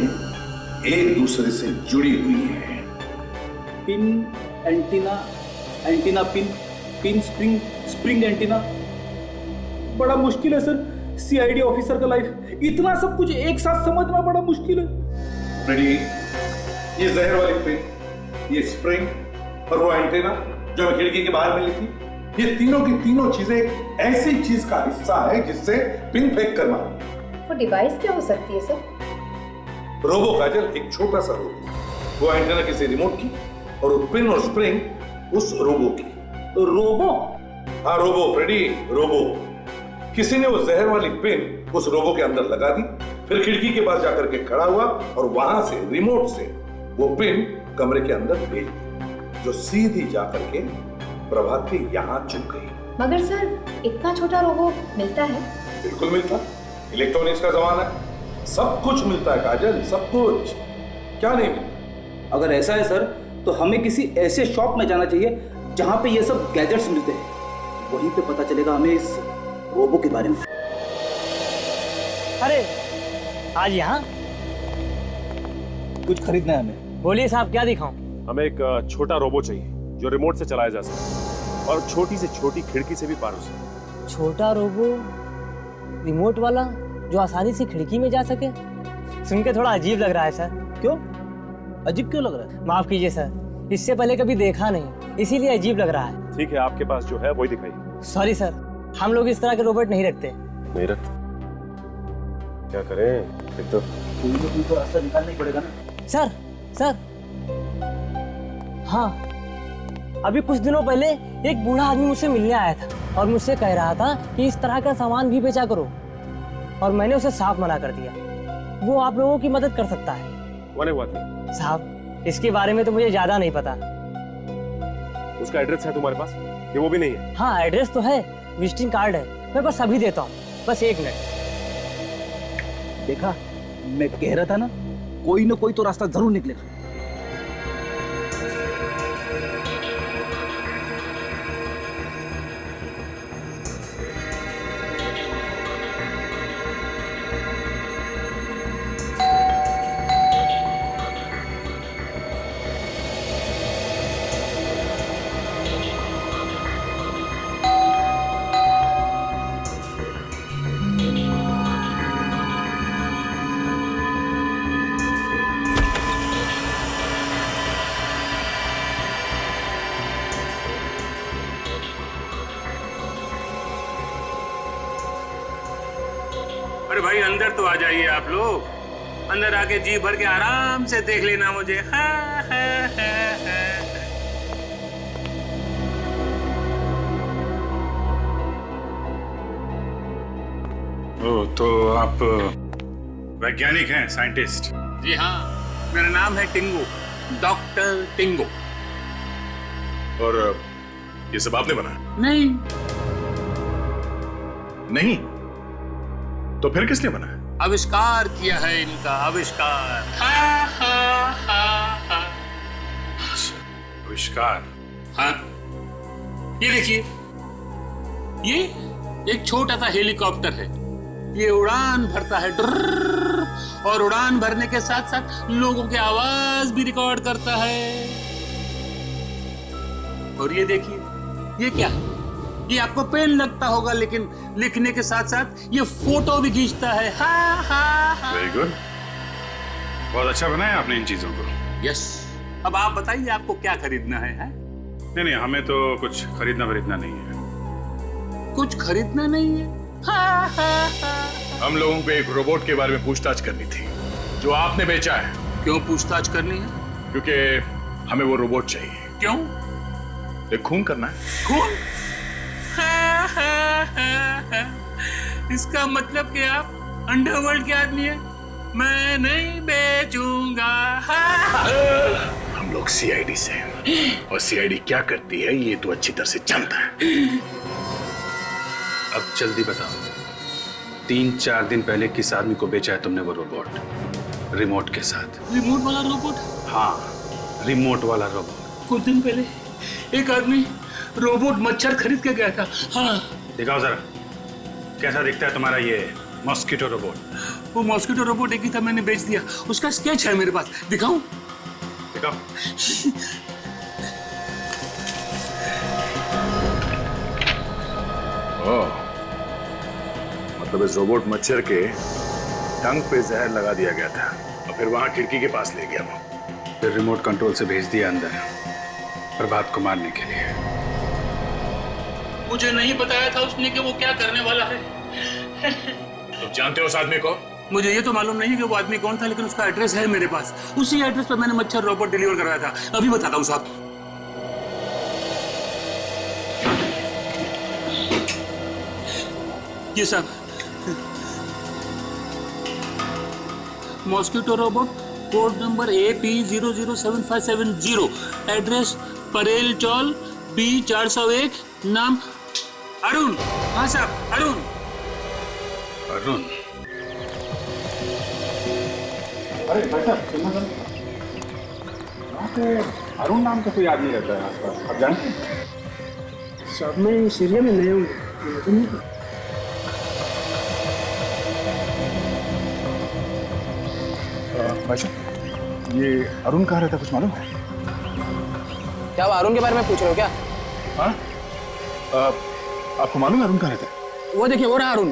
एक दूसरे से जुड़ी हुई हैं। Pin, antenna, antenna pin, pin spring, spring antenna. बड़ा मुश्किल है सर, सीआईडी ऑफिसर का लाइफ, इतना सब कुछ एक साथ समझना बड़ा मुश्किल है। फ्रेडी, ये जहर वाली पिन, ये स्प्रिंग और वो एंटेना जो हमें खिड़की के बाहर मिली थी, ये तीनों की तीनों चीजें ऐसी चीज का हिस्सा है जिससे पिन फेंक कर मारी। वो डिवाइस क्या हो सकती है सर? रोबो काजल, एक छोटा सा रोबो। वो एंटेना किसी रिमोट की और वो पिन और स्प्रिंग उस रोबो की। रोबो? हाँ रोबो फ्रेडी, रोबो। किसी ने वो जहर वाली पिन उस रोबो के अंदर लगा दी, फिर खिड़की के पास जाकर के खड़ा हुआ और वहां से रिमोट से वो पिन कमरे के अंदर भेज दी, जो सीधी जाकर के प्रभात के यहाँ चुप गई। मगर सर, इतना छोटा रोबो मिलता है? बिल्कुल मिलता, इलेक्ट्रॉनिक्स का जमाना है, सब कुछ मिलता है काजल, सब कुछ। क्या नहीं मिलता? अगर ऐसा है सर, तो हमें किसी ऐसे शॉप में जाना चाहिए जहां पे ये सब गैजेट्स मिलते हैं। वहीं पे पता चलेगा हमें इस रोबो के बारे में। अरे आज यहाँ कुछ खरीदना है हमें। बोलिए साहब, क्या दिखाऊं? हमें एक छोटा रोबो चाहिए जो रिमोट से चलाया जा सके और छोटी से छोटी खिड़की से भी पार हो सके। छोटा रोबो रिमोट वाला जो आसानी से खिड़की में जा सके? सुन के थोड़ा अजीब लग रहा है सर। क्यों अजीब क्यों लग रहा है? माफ कीजिए सर, इससे पहले कभी देखा नहीं, इसीलिए अजीब लग रहा है। ठीक है, आपके पास जो है वही दिखाइए। सॉरी सर, हम लोग इस तरह के रोबोट नहीं रखते। नहीं रखते? क्या करें? एक तो कोई तो रास्ता निकालना ही पड़ेगा ना। सर हाँ, अभी कुछ दिनों पहले एक बूढ़ा आदमी मुझसे मिलने आया था और मुझसे कह रहा था कि इस तरह का सामान भी बेचा करो, और मैंने उसे साफ मना कर दिया। वो आप लोगों की मदद कर सकता है। साहब, इसके बारे में तो मुझे ज्यादा नहीं पता। उसका एड्रेस है तुम्हारे पास? ये वो भी नहीं है? हाँ, एड्रेस तो है, विजिटिंग कार्ड है, मैं बस अभी देता हूँ, बस 1 मिनट। देखा, मैं कह रहा था ना, कोई ना कोई तो रास्ता जरूर निकलेगा। अरे भाई अंदर तो आ जाइए आप लोग, अंदर आके जी भर के आराम से देख लेना मुझे। ओ, तो आप वैज्ञानिक हैं, साइंटिस्ट? जी हाँ, मेरा नाम है टिंगो, डॉक्टर टिंगो। और ये सब आपने बनाया? नहीं। नहीं? तो फिर किसने बनाया? आविष्कार किया है इनका, आविष्कार। आविष्कार? हाँ, ये देखिए, ये एक छोटा सा हेलीकॉप्टर है। ये उड़ान भरता है और उड़ान भरने के साथ साथ लोगों की आवाज भी रिकॉर्ड करता है। और ये देखिए, ये क्या है? ये आपको पेन लगता होगा, लेकिन लिखने के साथ साथ ये फोटो भी खींचता है। वेरी गुड, बहुत अच्छा बनाया आपने इन चीजों को। यस, अब आप बताइए आपको क्या खरीदना है? नहीं नहीं, हमें तो कुछ खरीदना वरीदना नहीं है। कुछ खरीदना नहीं है? हम लोगों को एक रोबोट के बारे में पूछताछ करनी थी जो आपने बेचा है। क्यों पूछताछ करनी है? क्योंकि हमें वो रोबोट चाहिए। क्यों? एक खून करना है। खून? इसका मतलब कि आप अंडरवर्ल्ड के आदमी हैं? मैं नहीं बेचूंगा। हम लोग सीआईडी से हैं और सीआईडी क्या करती है ये तो अच्छी तरह से जानता है। अब जल्दी बताओ, 3-4 दिन पहले किस आदमी को बेचा है तुमने वो रोबोट, रिमोट के साथ? रिमोट वाला रोबोट? हाँ, रिमोट वाला रोबोट। कुछ दिन पहले एक आदमी रोबोट मच्छर खरीद के गया था। हाँ, दिखाओ जरा, कैसा दिखता है तुम्हारा ये मॉस्किटो रोबोट? वो मॉस्किटो रोबोट एक ही था, मैंने बेच दिया। उसका स्केच है मेरे पास, दिखाऊं? दिखाओ। मतलब इस रोबोट मच्छर के टंग पे जहर लगा दिया गया था और फिर वहां खिड़की के पास ले गया वो। फिर रिमोट कंट्रोल से भेज दिया अंदर प्रभात को मारने के लिए। मुझे नहीं बताया था उसने कि वो क्या करने वाला है। तुम जानते हो उस आदमी को? मुझे ये तो मालूम नहीं कि वो आदमी कौन था, लेकिन उसका एड्रेस है मेरे पास। उसी एड्रेस पर मैंने मच्छर रोबोट डिलीवर कराया था। अभी बताता हूँ साहब। ये साहब, mosquito robot, code number AP007570, address Parel chawl B401, नाम अरुण। हाँ साहब, अरुण। अरुण? अरे भाई साहब, यहाँ पे अरुण नाम का कोई आदमी रहता है आसपास, आप जानते हैं? साहब मैं इस एरिया में नया हूँ। भाई साहब, ये अरुण कहाँ रहता, कुछ मालूम है? क्या आप अरुण के बारे में पूछ रहे हो क्या? हाँ, आपको मालूम है अरुण कहाँ रहता है? वो देखिए, वो रहा अरुण।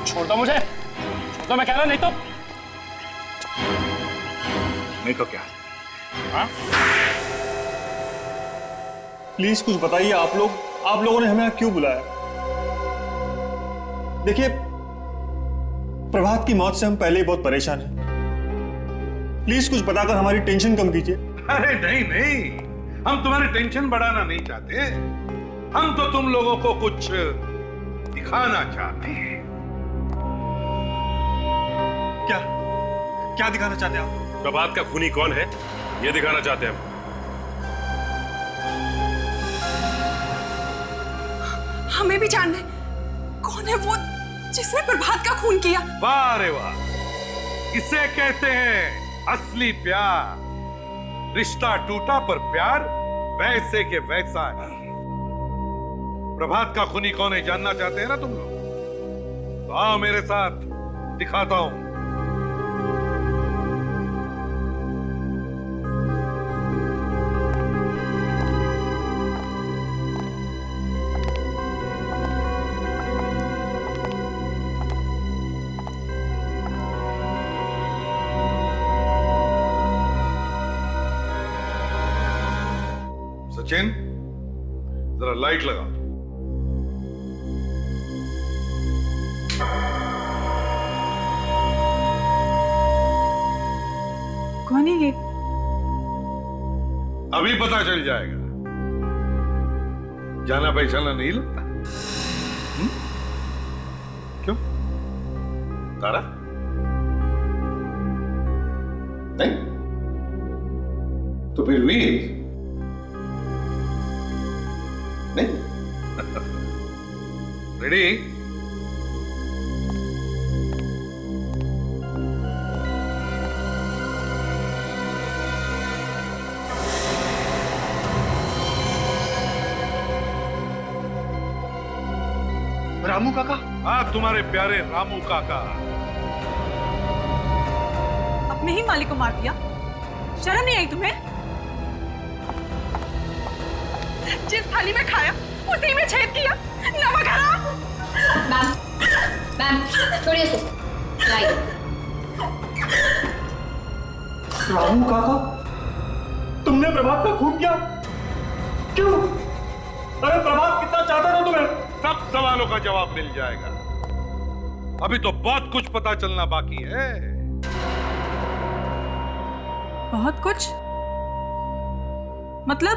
छोड़ दो मुझे, छोड़ दो, मैं कह रहा नहीं तो। नहीं तो क्या? हाँ? प्लीज कुछ बताइए, आप लोगों ने हमें यहाँ क्यों बुलाया? देखिए, प्रभात की मौत से हम पहले ही बहुत परेशान हैं। प्लीज कुछ बताकर हमारी टेंशन कम कीजिए। अरे नहीं नहीं, हम तुम्हारी टेंशन बढ़ाना नहीं चाहते, हम तो तुम लोगों को कुछ दिखाना चाहते हैं। क्या दिखाना चाहते हैं आप? प्रभात का खूनी कौन है ये दिखाना चाहते हैं हम। हमें भी जानना है, कौन है वो जिसने प्रभात का खून किया? वाह रे वाह, इसे कहते हैं असली प्यार। रिश्ता टूटा पर प्यार वैसे के वैसा है। प्रभात का खूनी कौन है जानना चाहते हैं ना तुम लोग? तो आओ मेरे साथ, दिखाता हूं। सचिन, जरा लाइट लगाओ। कौन है ये? अभी पता चल जाएगा। जाना पहचाना नहीं लगता? क्यों? तारा? नहीं? तो फिर वीर? नहीं? रेडी? रामू काका? हाँ, तुम्हारे प्यारे रामू काका। अपने ही मालिक को मार दिया, शर्म नहीं आई तुम्हें? जिस थाली में खाया उसी में छेद किया, नमक हराम। मैम छोड़िए इसे। रामू काका, तुमने प्रभात का खून किया? क्यों? अरे प्रभात कितना चाहता था तुम्हें? सब सवालों का जवाब मिल जाएगा। अभी तो बहुत कुछ पता चलना बाकी है। बहुत कुछ? मतलब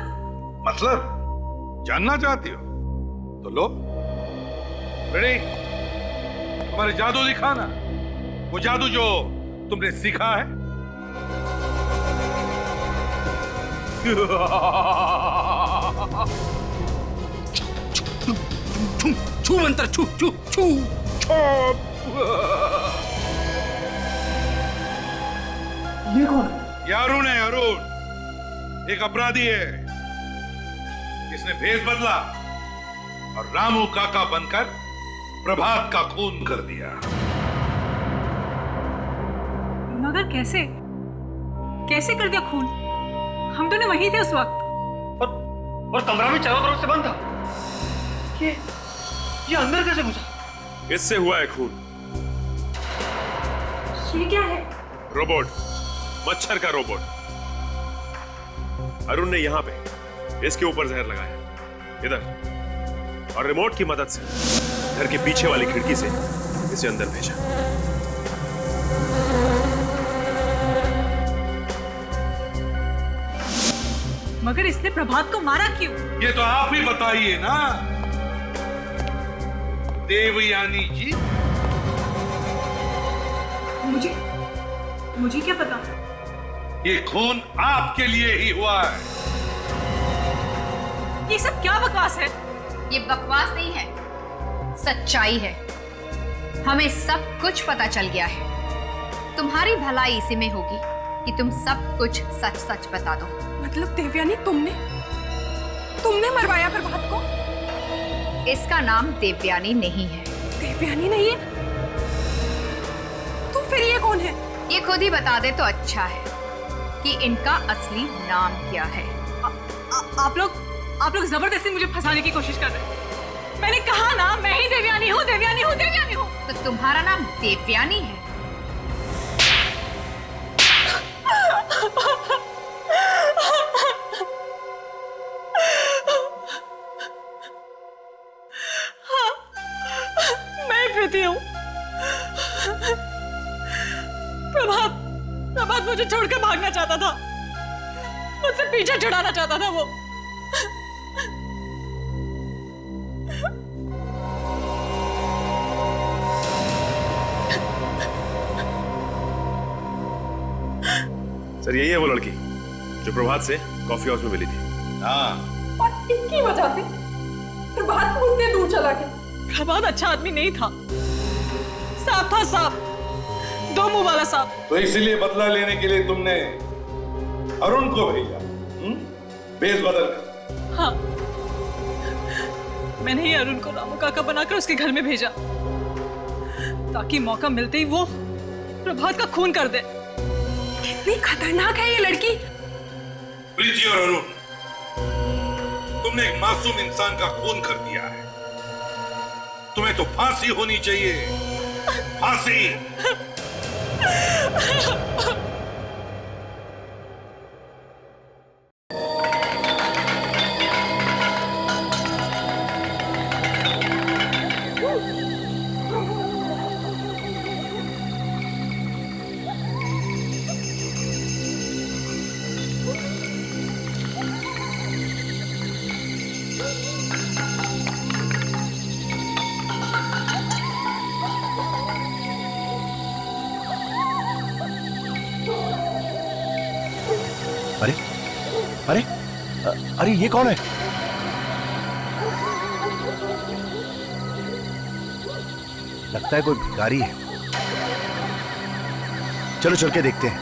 जानना चाहती हो तो लो। रेडी? तुम्हारे जादू दिखाना, वो जादू जो तुमने सीखा है। छू मंत्र, छू छू छू। ये कौन? ये अरुण है, अरुण। एक अपराधी है, इसने भेष बदला और रामू काका बनकर प्रभात का खून कर दिया। मगर कैसे कैसे कर दिया खून? हम दोनों वहीं थे उस वक्त। और कमरा भी चारों तरफ से बंद था। ये अंदर कैसे घुसा? इससे हुआ है खून। ये क्या है? रोबोट, मच्छर का रोबोट। अरुण ने यहां पे इसके ऊपर जहर लगाया, इधर, और रिमोट की मदद से घर के पीछे वाली खिड़की से इसे अंदर भेजा। मगर इसने प्रभात को मारा क्यों? ये तो आप ही बताइए ना देवयानी जी। मुझे क्या पता? ये खून आपके लिए ही हुआ है। ये सब क्या बकवास है? ये बकवास नहीं है, सच्चाई है। हमें सब कुछ पता चल गया है। तुम्हारी भलाई इसी में होगी कि तुम सब कुछ सच सच बता दो। मतलब देवयानी तुमने मरवाया प्रभात को? इसका नाम देवयानी नहीं है। देवयानी नहीं है? तो फिर ये कौन है? ये खुद ही बता दे तो अच्छा है कि इनका असली नाम क्या है। आप लोग जबरदस्ती मुझे फंसाने की कोशिश कर रहे हैं। मैंने कहा ना, मैं ही देवयानी हूँ, देवयानी हूँ, देवयानी हूँ। तो तुम्हारा नाम देवयानी है? हाँ, मैं प्रीति हूँ। प्रभात मुझे छोड़कर भागना चाहता था, मुझसे पीछे छुड़ाना चाहता था वो। सर, यही है वो लड़की जो प्रभात से कॉफी हाउस में मिली थी। हाँ। और इसकी वजह से प्रभात मुझसे दूर चला गया। प्रभात अच्छा आदमी नहीं था, सांप था, सांप, दो मुंह वाला सांप। तो इसीलिए बदला लेने के लिए तुमने अरुण को भेजा, भेष बदल कर। हाँ, मैंने ही अरुण को रामू काका बनाकर उसके घर में भेजा ताकि मौका मिलते ही वो प्रभात का खून कर दे। कितनी खतरनाक है ये लड़की। प्रीति और अरुण, तुमने एक मासूम इंसान का खून कर दिया है। तुम्हें तो फांसी होनी चाहिए, फांसी। अरे ये कौन है? लगता है कोई भिखारी है। चलो चल के देखते हैं।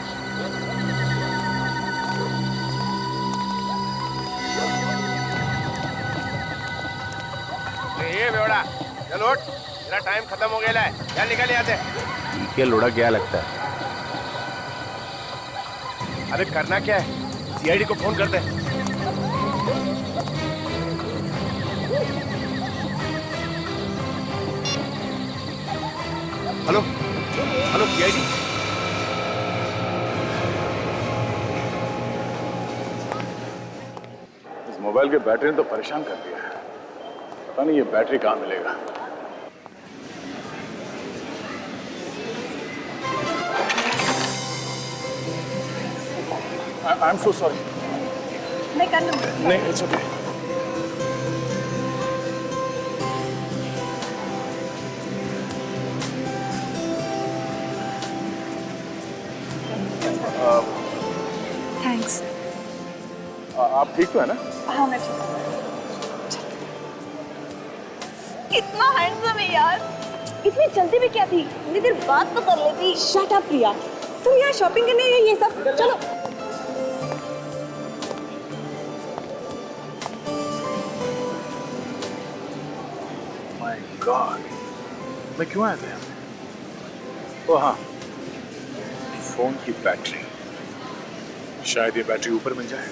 ये बेवड़ा, चल उठ, तेरा टाइम खत्म हो गया है। चल निकल यहाँ से। ठीक है लोड़ा, क्या लगता है? अरे करना क्या है? सीआईडी को फोन कर दे। Hello hello CID. इस मोबाइल के बैटरी ने तो परेशान कर दिया है। पता नहीं ये बैटरी कहाँ मिलेगा। I am so sorry. मैं कर लूंगी। नहीं, इट्स ओके। आप ठीक तो है ना? हाँ मैं ठीक हूँ। कितना हैंडसम है यार। इतनी जल्दी में क्या थी? इतनी देर बात तो कर लेती। शट अप प्रिया, तुम यहाँ शॉपिंग करने गई ये सब? चलो। माय गॉड, मैं क्यों आया था यहाँ पे? ओ हाँ, फोन की बैटरी, शायद ये बैटरी ऊपर मिल जाए।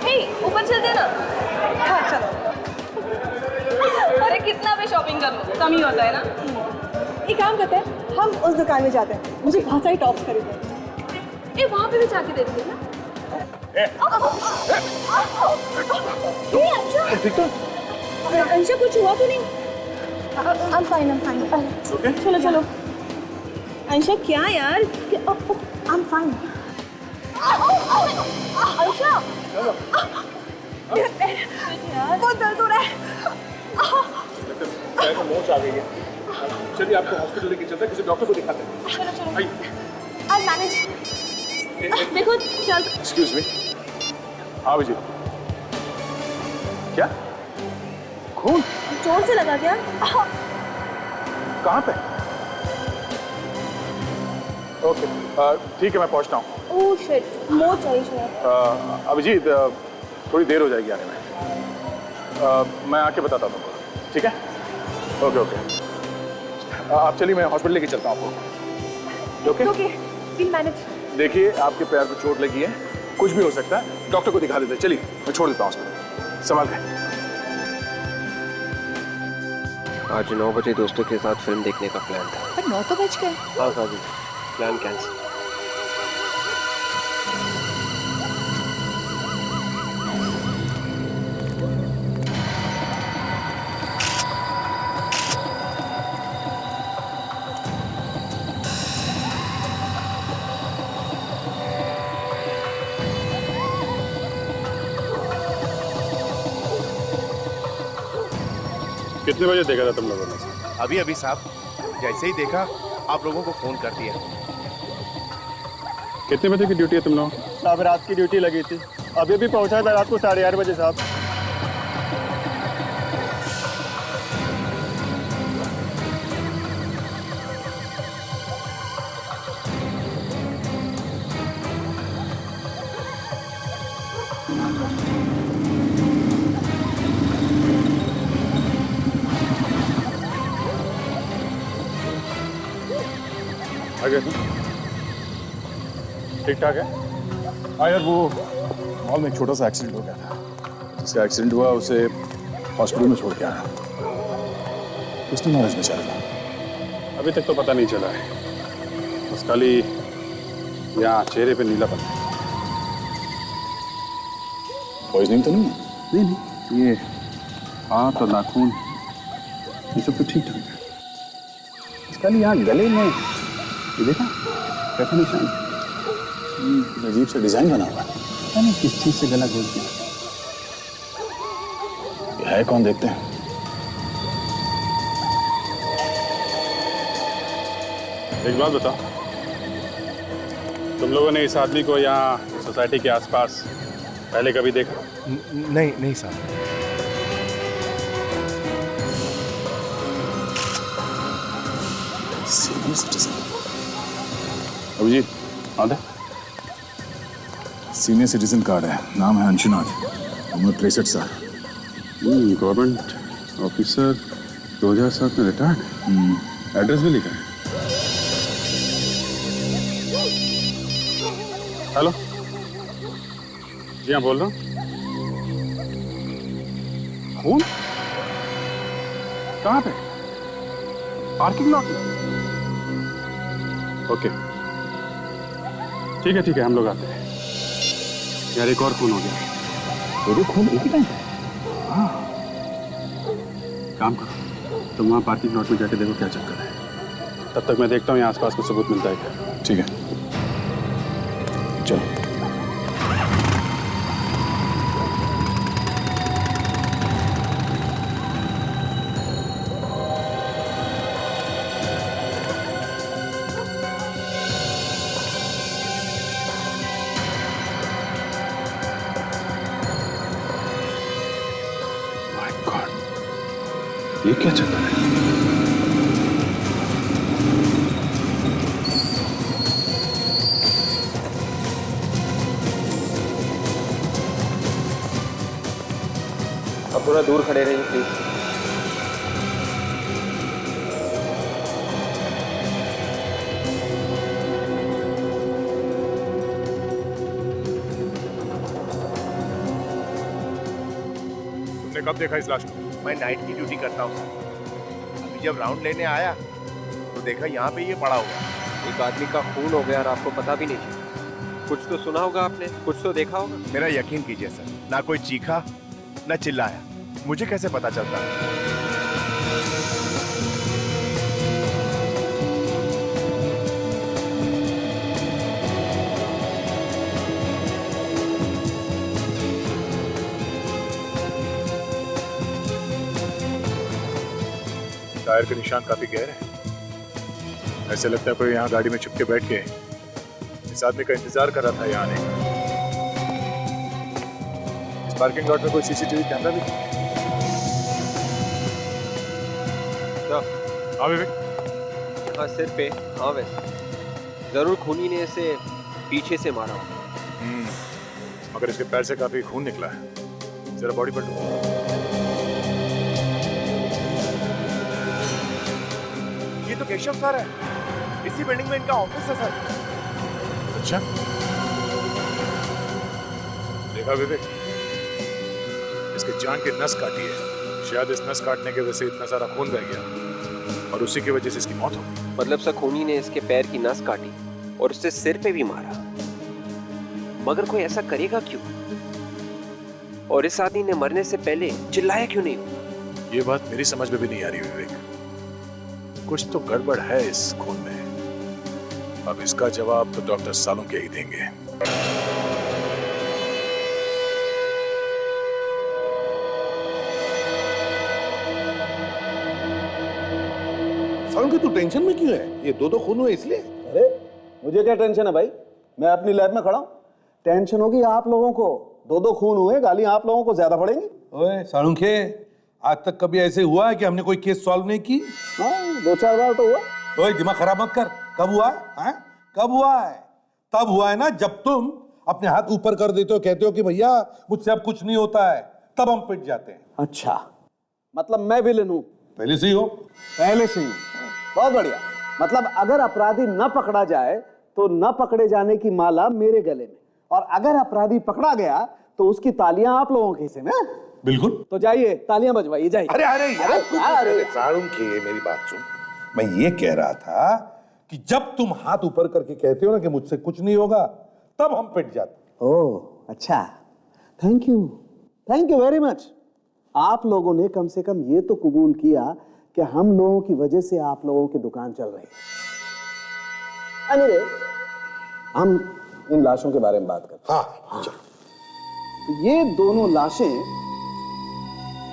हे, ऊपर चलते ना। हाँ चलो। अरे कितना भी शॉपिंग कर लो कम ही होता है ना। एक काम करते हैं, हम उस दुकान में जाते हैं, मुझे बहुत सारी टॉप्स खरीदने हैं। वहाँ पे भी जाके देखते हैं ना। अंशा कुछ हुआ तो नहीं? I'm fine. Okay. चलो। अंशा क्या यार? I'm fine. अंशा। बहुत दर्द हो रहा है। पैर में मोच आ गई है। चलिए आपको हॉस्पिटल लेके चलते हैं, किसी डॉक्टर को दिखाते हैं। चलो। I'll manage. देखो चल। Excuse me. हाँ विजय। क्या? खून? जोर से लगा क्या? कहाँ पे? ओके, ठीक है मैं पहुँचता हूँ। ओह शिट, मोच आई शायद। अभिजीत, थोड़ी देर हो जाएगी आने में। मैं आके बताता हूँ तुमको, ठीक है? ओके। आप चलिए, मैं हॉस्पिटल लेके चलता हूँ आपको। ओके? we'll manage. देखिए आपके पैर को चोट लगी है, कुछ भी हो सकता है, डॉक्टर को दिखा देते हैं। चलिए मैं छोड़ देता हूँ हॉस्पिटल। संभाल के। आज 9 बजे दोस्तों के साथ फिल्म देखने का प्लान था। पर 9 तो बज गए। हाँ जी, प्लान कैंसिल। कितने बजे देखा था तुम लोगों ने? अभी साहब, जैसे ही देखा आप लोगों को फोन कर दिया। कितने बजे की ड्यूटी है तुम लोग? साहब रात की ड्यूटी लगी थी, अभी पहुंचा था रात को 8:30 बजे साहब। ठीक ठाक है। हाँ यार, वो मॉल में एक छोटा सा एक्सीडेंट हो गया था। जिसका एक्सीडेंट हुआ उसे हॉस्पिटल में छोड़ के आया। किसने नॉलेज में चला? अभी तक तो पता नहीं चला है, बस खाली यहाँ चेहरे पे नीलापन है। पॉइजनिंग तो नहीं है? नहीं, ये हाथ और नाखून ये सब तो ठीक ठाक है। खाली यहाँ गले में ये देखा कैसा निशान, अजीब सा डिजाइन बना हुआ है। पता नहीं किस चीज से गला गोल किया है। कौन देखते हैं? एक बात बताओ, तुम लोगों ने इस आदमी को यहाँ सोसाइटी के आसपास पहले कभी देखा? नहीं साहब। सीनियर सिटीजन अभिजीत, आधा सीनियर सिटीजन कार्ड है, नाम है अंशुनाथ, उम्र 63 साल, गवर्नमेंट ऑफिसर, 2007 में रिटायर्ड, एड्रेस भी लिखा है। हेलो, जी हाँ बोल रहा हूँ। खून कहाँ पे? पार्किंग लॉट में? ओके ठीक है हम लोग आते हैं। यार एक और खून हो गया। दो खून एक ही टाइम? हाँ, काम करो तुम वहाँ पार्किंग लॉट में जाके देखो क्या चक्कर है। तब तक मैं देखता हूँ यहाँ आसपास कुछ सबूत मिलता है क्या। ठीक है चलो। ये क्या चक्कर है? अब थोड़ा दूर खड़े रहिए प्लीज। तुमने कब देखा इस लाश को? मैं नाइट की ड्यूटी करता हूँ सर। अभी जब राउंड लेने आया तो देखा यहाँ पे ये पड़ा हुआ। एक आदमी का खून हो गया और आपको पता भी नहीं चला। कुछ तो सुना होगा आपने, कुछ तो देखा होगा। मेरा यकीन कीजिए सर, ना कोई चीखा ना चिल्लाया, मुझे कैसे पता चलता? टायर के निशान काफी गहरे हैं। ऐसे लगता है कोई यहाँ गाड़ी में छुप के बैठ के इस आदमी का इंतजार कर रहा था यहाँ आने का। इस पार्किंग लॉट में कोई सीसीटीवी कैमरा भी नहीं है। हाँ विवेक। हाँ सिर पे, हाँ वैसे जरूर खूनी ने इसे पीछे से मारा। मगर इसके पैर से काफी खून निकला है। जरा बॉडी पर ये तो केशव सर है, इसी बिल्डिंग में इनका ऑफिस है सर। अच्छा देखा विवेक, इसके जान की नस काटी है। शायद इस नस काटने की वजह से इतना सारा खून बह गया और उसी की वजह से इसकी मौत हो गई। मतलब सर खूनी ने इसके पैर की नस काटी और उससे सिर पे भी मारा। मगर कोई ऐसा करेगा क्यों? और इस आदमी ने मरने से पहले चिल्लाया क्यों नहीं? ये बात मेरी समझ में भी नहीं आ रही विवेक। कुछ तो गड़बड़ है इस खून में। अब इसका जवाब तो डॉक्टर सालुंखे ही देंगे। सालुंखे तू टेंशन में क्यों है? ये दो खून हुए इसलिए? अरे मुझे क्या टेंशन है भाई, मैं अपनी लैब में खड़ा हूं। टेंशन होगी आप लोगों को, दो खून हुए, गालियां आप लोगों को ज्यादा पड़ेंगी। ओए सालुंखे, आज तक कभी ऐसे हुआ है कि हमने कोई केस सॉल्व नहीं की? हाँ 2-4 बार तो हुआ। ओए दिमाग खराब मत कर। कब हुआ है? कब हुआ है? तब हुआ है ना जब तुम अपने हाथ ऊपर कर देते हो, कहते हो कि भैया मुझसे अब कुछ नहीं होता है, तब हम पिट जाते हैं। अच्छा मतलब मैं विलेन हूं? पहले से ही हो। पहले से ही। बहुत बढ़िया। मतलब अगर अपराधी न पकड़ा जाए तो न पकड़े जाने की माला मेरे गले में, और अगर अपराधी पकड़ा गया तो उसकी तालियां आप लोगों के हिस्से में। बिल्कुल। तो जाइए तालियां बजवाइए, जाइए। अरे अरे यार सालुंखे मेरी बात सुन। मैं ये कह रहा था कि जब तुम हाथ ऊपर करके कहते हो ना कि मुझसे कुछ नहीं होगा, तब हम पिट जाते। ओह अच्छा, थैंक यू वेरी मच। आप लोगों ने कम से कम ये तो कबूल किया कि हम लोगों की वजह से आप लोगों की दुकान चल रही है। अनिरे, हम इन लाशों के बारे में बात करते हैं। हाँ। तो ये दोनों लाशें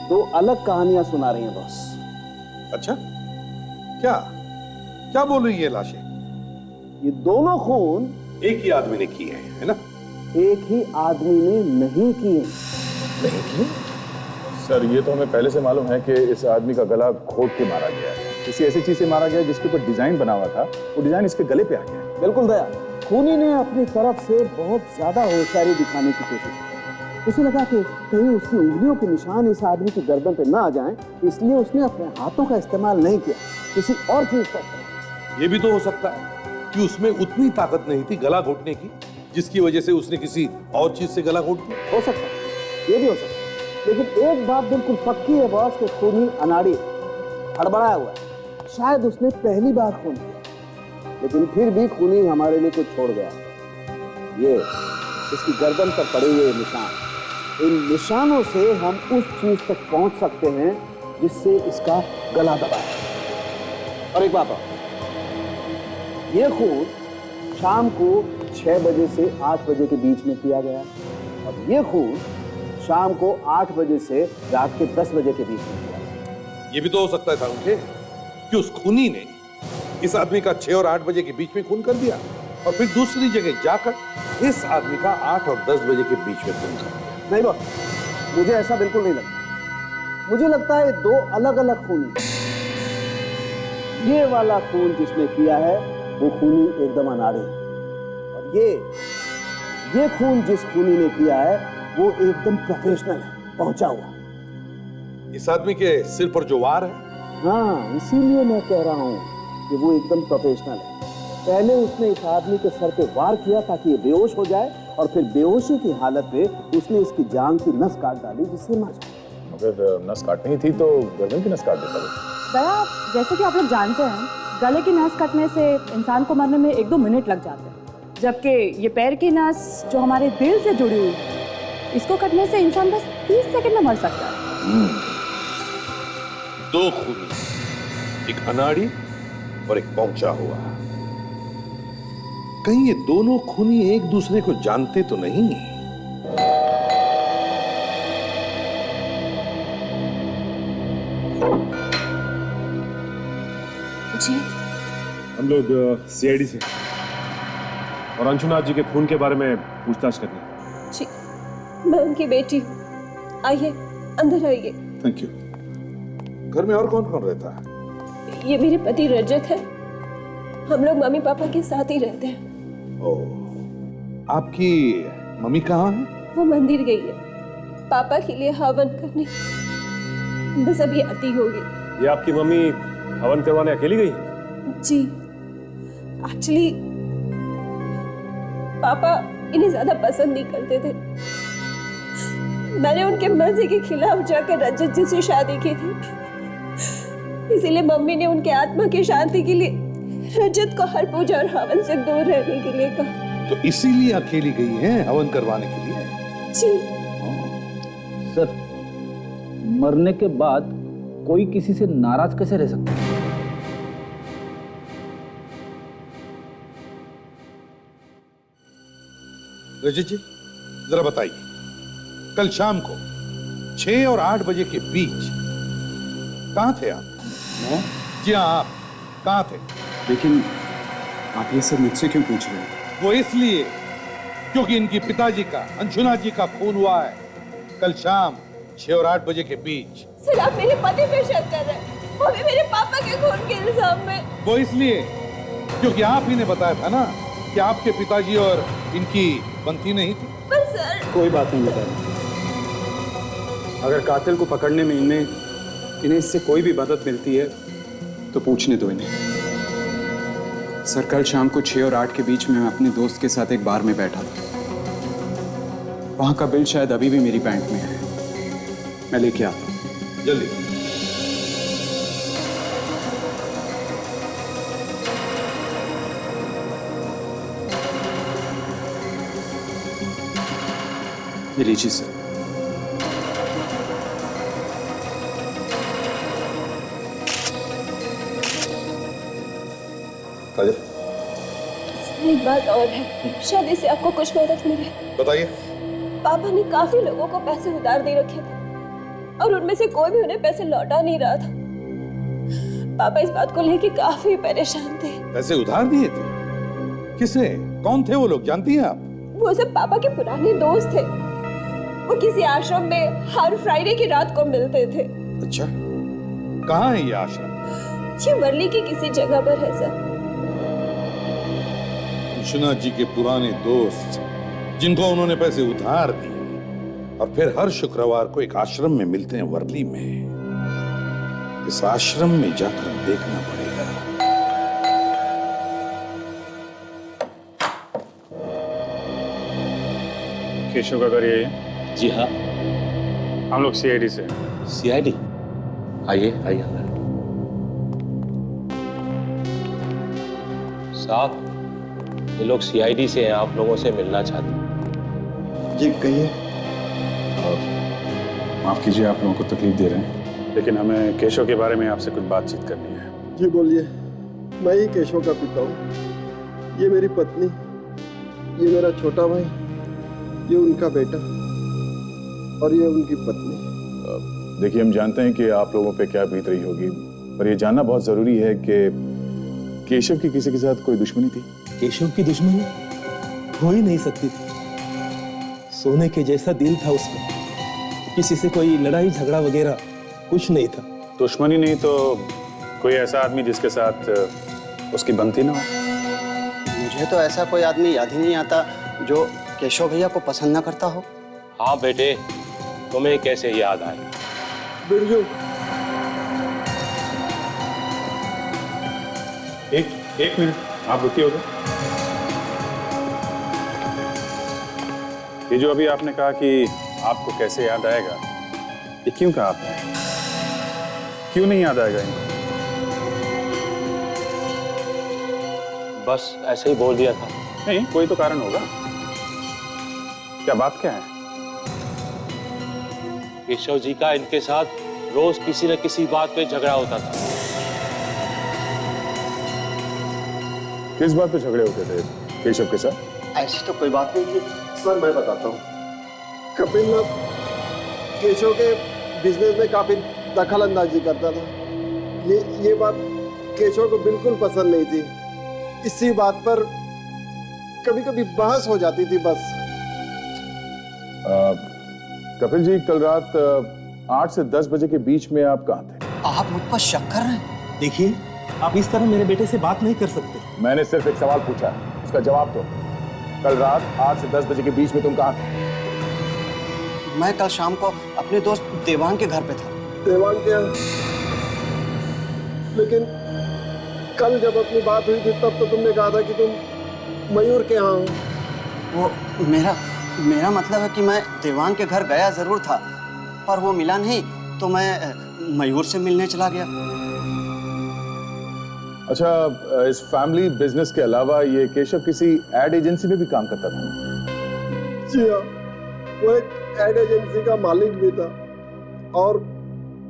दो अलग कहानियां सुना रही हैं बॉस। अच्छा क्या क्या बोल रही है लाशें? ये दोनों खून एक ही आदमी ने किए हैं, है ना? एक ही आदमी ने नहीं किए। नहीं किए? सर ये तो हमें पहले से मालूम है कि इस आदमी का गला घोट के मारा गया है। किसी ऐसी चीज से मारा गया जिसके ऊपर डिजाइन बना हुआ था, वो डिजाइन इसके गले पे आ गया। बिल्कुल दया, खूनी ने अपनी तरफ से बहुत ज्यादा होशियारी दिखाने की कोशिश की। उसे लगा कि कहीं उसकी उंगलियों के निशान इस आदमी की गर्दन पे ना आ जाएं, इसलिए उसने अपने हाथों का इस्तेमाल नहीं किया, किसी और चीज पर। ये भी तो हो सकता है कि उसमें उतनी ताकत नहीं थी गला घोटने की, जिसकी वजह से उसने किसी और चीज से गला घोट दिया। हो सकता है, ये भी हो सकता है। लेकिन एक बात बिल्कुल पक्की है बॉस कि खूनी अनाड़ी हड़बड़ाया हुआ है। शायद उसने पहली बार खून किया, लेकिन फिर भी खूनी हमारे लिए कुछ छोड़ गया। ये इसकी गर्दन पर पड़े हुए निशान, इन निशानों से हम उस चीज तक पहुंच सकते हैं जिससे इसका गला दबा है। और एक बात और, ये खून शाम को 6 बजे से 8 बजे के बीच में किया गया, और ये खून शाम को 8 बजे से रात के 10 बजे के बीच में किया। ये भी तो हो सकता है सालुंखे कि उस खूनी ने इस आदमी का 6 और 8 बजे के बीच में खून कर दिया, और फिर दूसरी जगह जाकर इस आदमी का 8 और 10 बजे के बीच में खून कर दिया। नहीं बॉस, मुझे ऐसा बिल्कुल नहीं लगता। मुझे लगता है दो अलग अलग खूनी हैं। ये वाला खून जिसने किया है वो खूनी एकदम अनाड़ी है, और ये खून जिस खूनी ने किया है वो एकदम प्रोफेशनल है, पहुंचा हुआ। इस आदमी के सिर पर जो वार है, हाँ, इसीलिए मैं कह रहा हूं कि वो एकदम प्रोफेशनल है। पहले उसने इस आदमी के सर पे वार किया ताकि ये बेहोश हो जाए, और फिर बेहोशी की हालत में उसने इसकी जान की नस काट डाली जिससे मर जाए। अगर नस काटनी थी तो गर्दन की नस काट देता वो। दया, जैसे कि आप लोग जानते हैं, गले की नस कटने से इंसान को मरने में 1-2 मिनट लग जाते हैं, जबकि ये पैर की नस जो हमारे दिल से जुड़ी हुई है, इसको कटने से इंसान बस 30 सेकंड में मर सकता है। दो खूनी, एक अनाड़ी और एक पहुंचा हुआ। कहीं ये दोनों खूनी एक दूसरे को जानते तो नहीं? जी, हम लोग सीआईडी से और अंशुनाथ जी के खून के बारे में पूछताछ करनी है। जी, मैं उनकी बेटी हूँ। आइए, अंदर आइए। Thank you. घर में और कौन कौन रहता है? ये मेरे पति रजत है। हम लोग मम्मी पापा के साथ ही रहते हैं। आपकी मम्मी कहाँ है? वो मंदिर गई है पापा के लिए हवन करने, बस अभी आती होगी। ये आपकी मम्मी हवन करवाने अकेली गई है? जी, एक्चुअली पापा इन्हें ज्यादा पसंद नहीं करते थे। मैंने उनके मर्जी के खिलाफ जाकर रजत जी से शादी की थी, इसीलिए मम्मी ने उनके आत्मा की शांति के लिए रजत को हर पूजा और हवन से दूर रहने के लिए कहा। तो इसीलिए अकेली गई हैं हवन करवाने के लिए? जी। सर, मरने के बाद कोई किसी से नाराज कैसे रह सकता है? रजत जी, जरा बताइए, कल शाम को 6 और 8 बजे के बीच कहां थे आप? जी हाँ, आप कहां थे? लेकिन आप ये सब मुझसे क्यों पूछ रहे हैं? वो इसलिए क्योंकि इनकी पिताजी का, अंशुनाथ जी का खून हुआ है कल शाम 6 और 8 बजे के बीच। सर, आप मेरे पति पे शक कर रहे हैं, वो भी मेरे पापा के खून के इल्जाम में। वो इसलिए क्योंकि आप ही ने बताया था ना कि आपके पिताजी और इनकी बनती नहीं थी। पर सर, कोई बात नहीं बताया। अगर कातिल को पकड़ने में इन्हें इससे कोई भी मदद मिलती है तो पूछने दो इन्हें। सर, कल शाम को 6 और 8 के बीच में मैं अपने दोस्त के साथ एक बार में बैठा था। वहां का बिल शायद अभी भी मेरी बैंक में है, मैं लेके आता हूं। जल्दी। ये लीजिए सर। एक बात और है, शायद इससे आपको कुछ मदद मिले। बताइए। पापा ने काफी लोगों को पैसे उधार दे रखे थे और उनमें से कोई भी उन्हें पैसे लौटा नहीं रहा था। पापा इस बात को लेकर काफी परेशान थे। पैसे उधार दिए थे? किसे? कौन थे वो लोग, जानती हैं आप? वो सब पापा के पुराने दोस्त थे। वो किसी आश्रम में हर फ्राइडे की रात को मिलते थे। अच्छा, कहाँ है ये आश्रम? ये वर्ली की किसी जगह पर है सर। अंशुनाथ जी के पुराने दोस्त जिनको उन्होंने पैसे उधार दिए और फिर हर शुक्रवार को एक आश्रम में मिलते हैं वर्ली में। इस आश्रम में जाकर देखना पड़ेगा। केशव का घर यही है? जी हाँ। हम लोग सीआईडी से। सीआईडी? आइए आइए अंदर। साहब, ये लोग सीआईडी से हैं, आप लोगों से मिलना चाहते हैं। जी कहिए। माफ कीजिए आप लोगों को तकलीफ दे रहे हैं, लेकिन हमें केशव के बारे में आपसे कुछ बातचीत करनी है। जी बोलिए। मैं ही केशव का पिता हूँ। ये मेरी पत्नी, ये मेरा छोटा भाई, ये उनका बेटा और ये उनकी पत्नी। देखिए, हम जानते हैं कि आप लोगों पे क्या बीत रही होगी, पर ये जानना बहुत जरूरी है कि केशव की किसी के साथ कोई दुश्मनी थी? केशव की दुश्मनी हो ही नहीं सकती थी। सोने के जैसा दिल था उसका। किसी से कोई लड़ाई झगड़ा वगैरह कुछ नहीं था। दुश्मनी नहीं तो कोई ऐसा आदमी जिसके साथ उसकी बनती ना हो? मुझे तो ऐसा कोई आदमी याद ही नहीं आता जो केशव भैया को पसंद ना करता हो। हाँ बेटे, तुम्हें कैसे याद आए? बिरजू, एक मिनट, आप रुकिए उधर। ये जो अभी आपने कहा कि आपको कैसे याद आएगा, ये क्यों कहा आपने? क्यों नहीं याद आएगा इनको? बस ऐसे ही बोल दिया था। नहीं, कोई तो कारण होगा। क्या बात क्या है? केशव जी का इनके साथ रोज किसी न किसी बात पे झगड़ा होता था। किस बात पे झगड़े होते थे केशव के साथ? ऐसी तो कोई बात नहीं थी सर। मैं बताता हूँ, कपिल ना केशव के बिजनेस में काफी दखल अंदाजी करता था। ये बात केशव को बिल्कुल पसंद नहीं थी। इसी बात पर कभी कभी बहस हो जाती थी बस। कपिल जी, कल रात 8 से 10 बजे के बीच में आप कहाँ थे? आप मुझ पर शक कर रहे हैं? देखिए, आप इस तरह मेरे बेटे से बात नहीं कर सकते। मैंने सिर्फ एक सवाल पूछा, उसका जवाब दो। कल रात 8 से 10 बजे के बीच में तुम कहाँ थे? मैं कल शाम को अपने दोस्त देवांग के घर पे था। देवांग के यहाँ? लेकिन कल जब अपनी बात हुई थी तब तो तुमने कहा था कि तुम मयूर के यहाँ हो। वो मेरा मतलब है कि मैं देवांग के घर गया जरूर था, पर वो मिला नहीं तो मैं मयूर से मिलने चला गया। अच्छा, इस फैमिली बिजनेस के अलावा ये केशव किसी एड एजेंसी में भी काम करता था? जी हाँ, वो एक एड एजेंसी का मालिक भी था और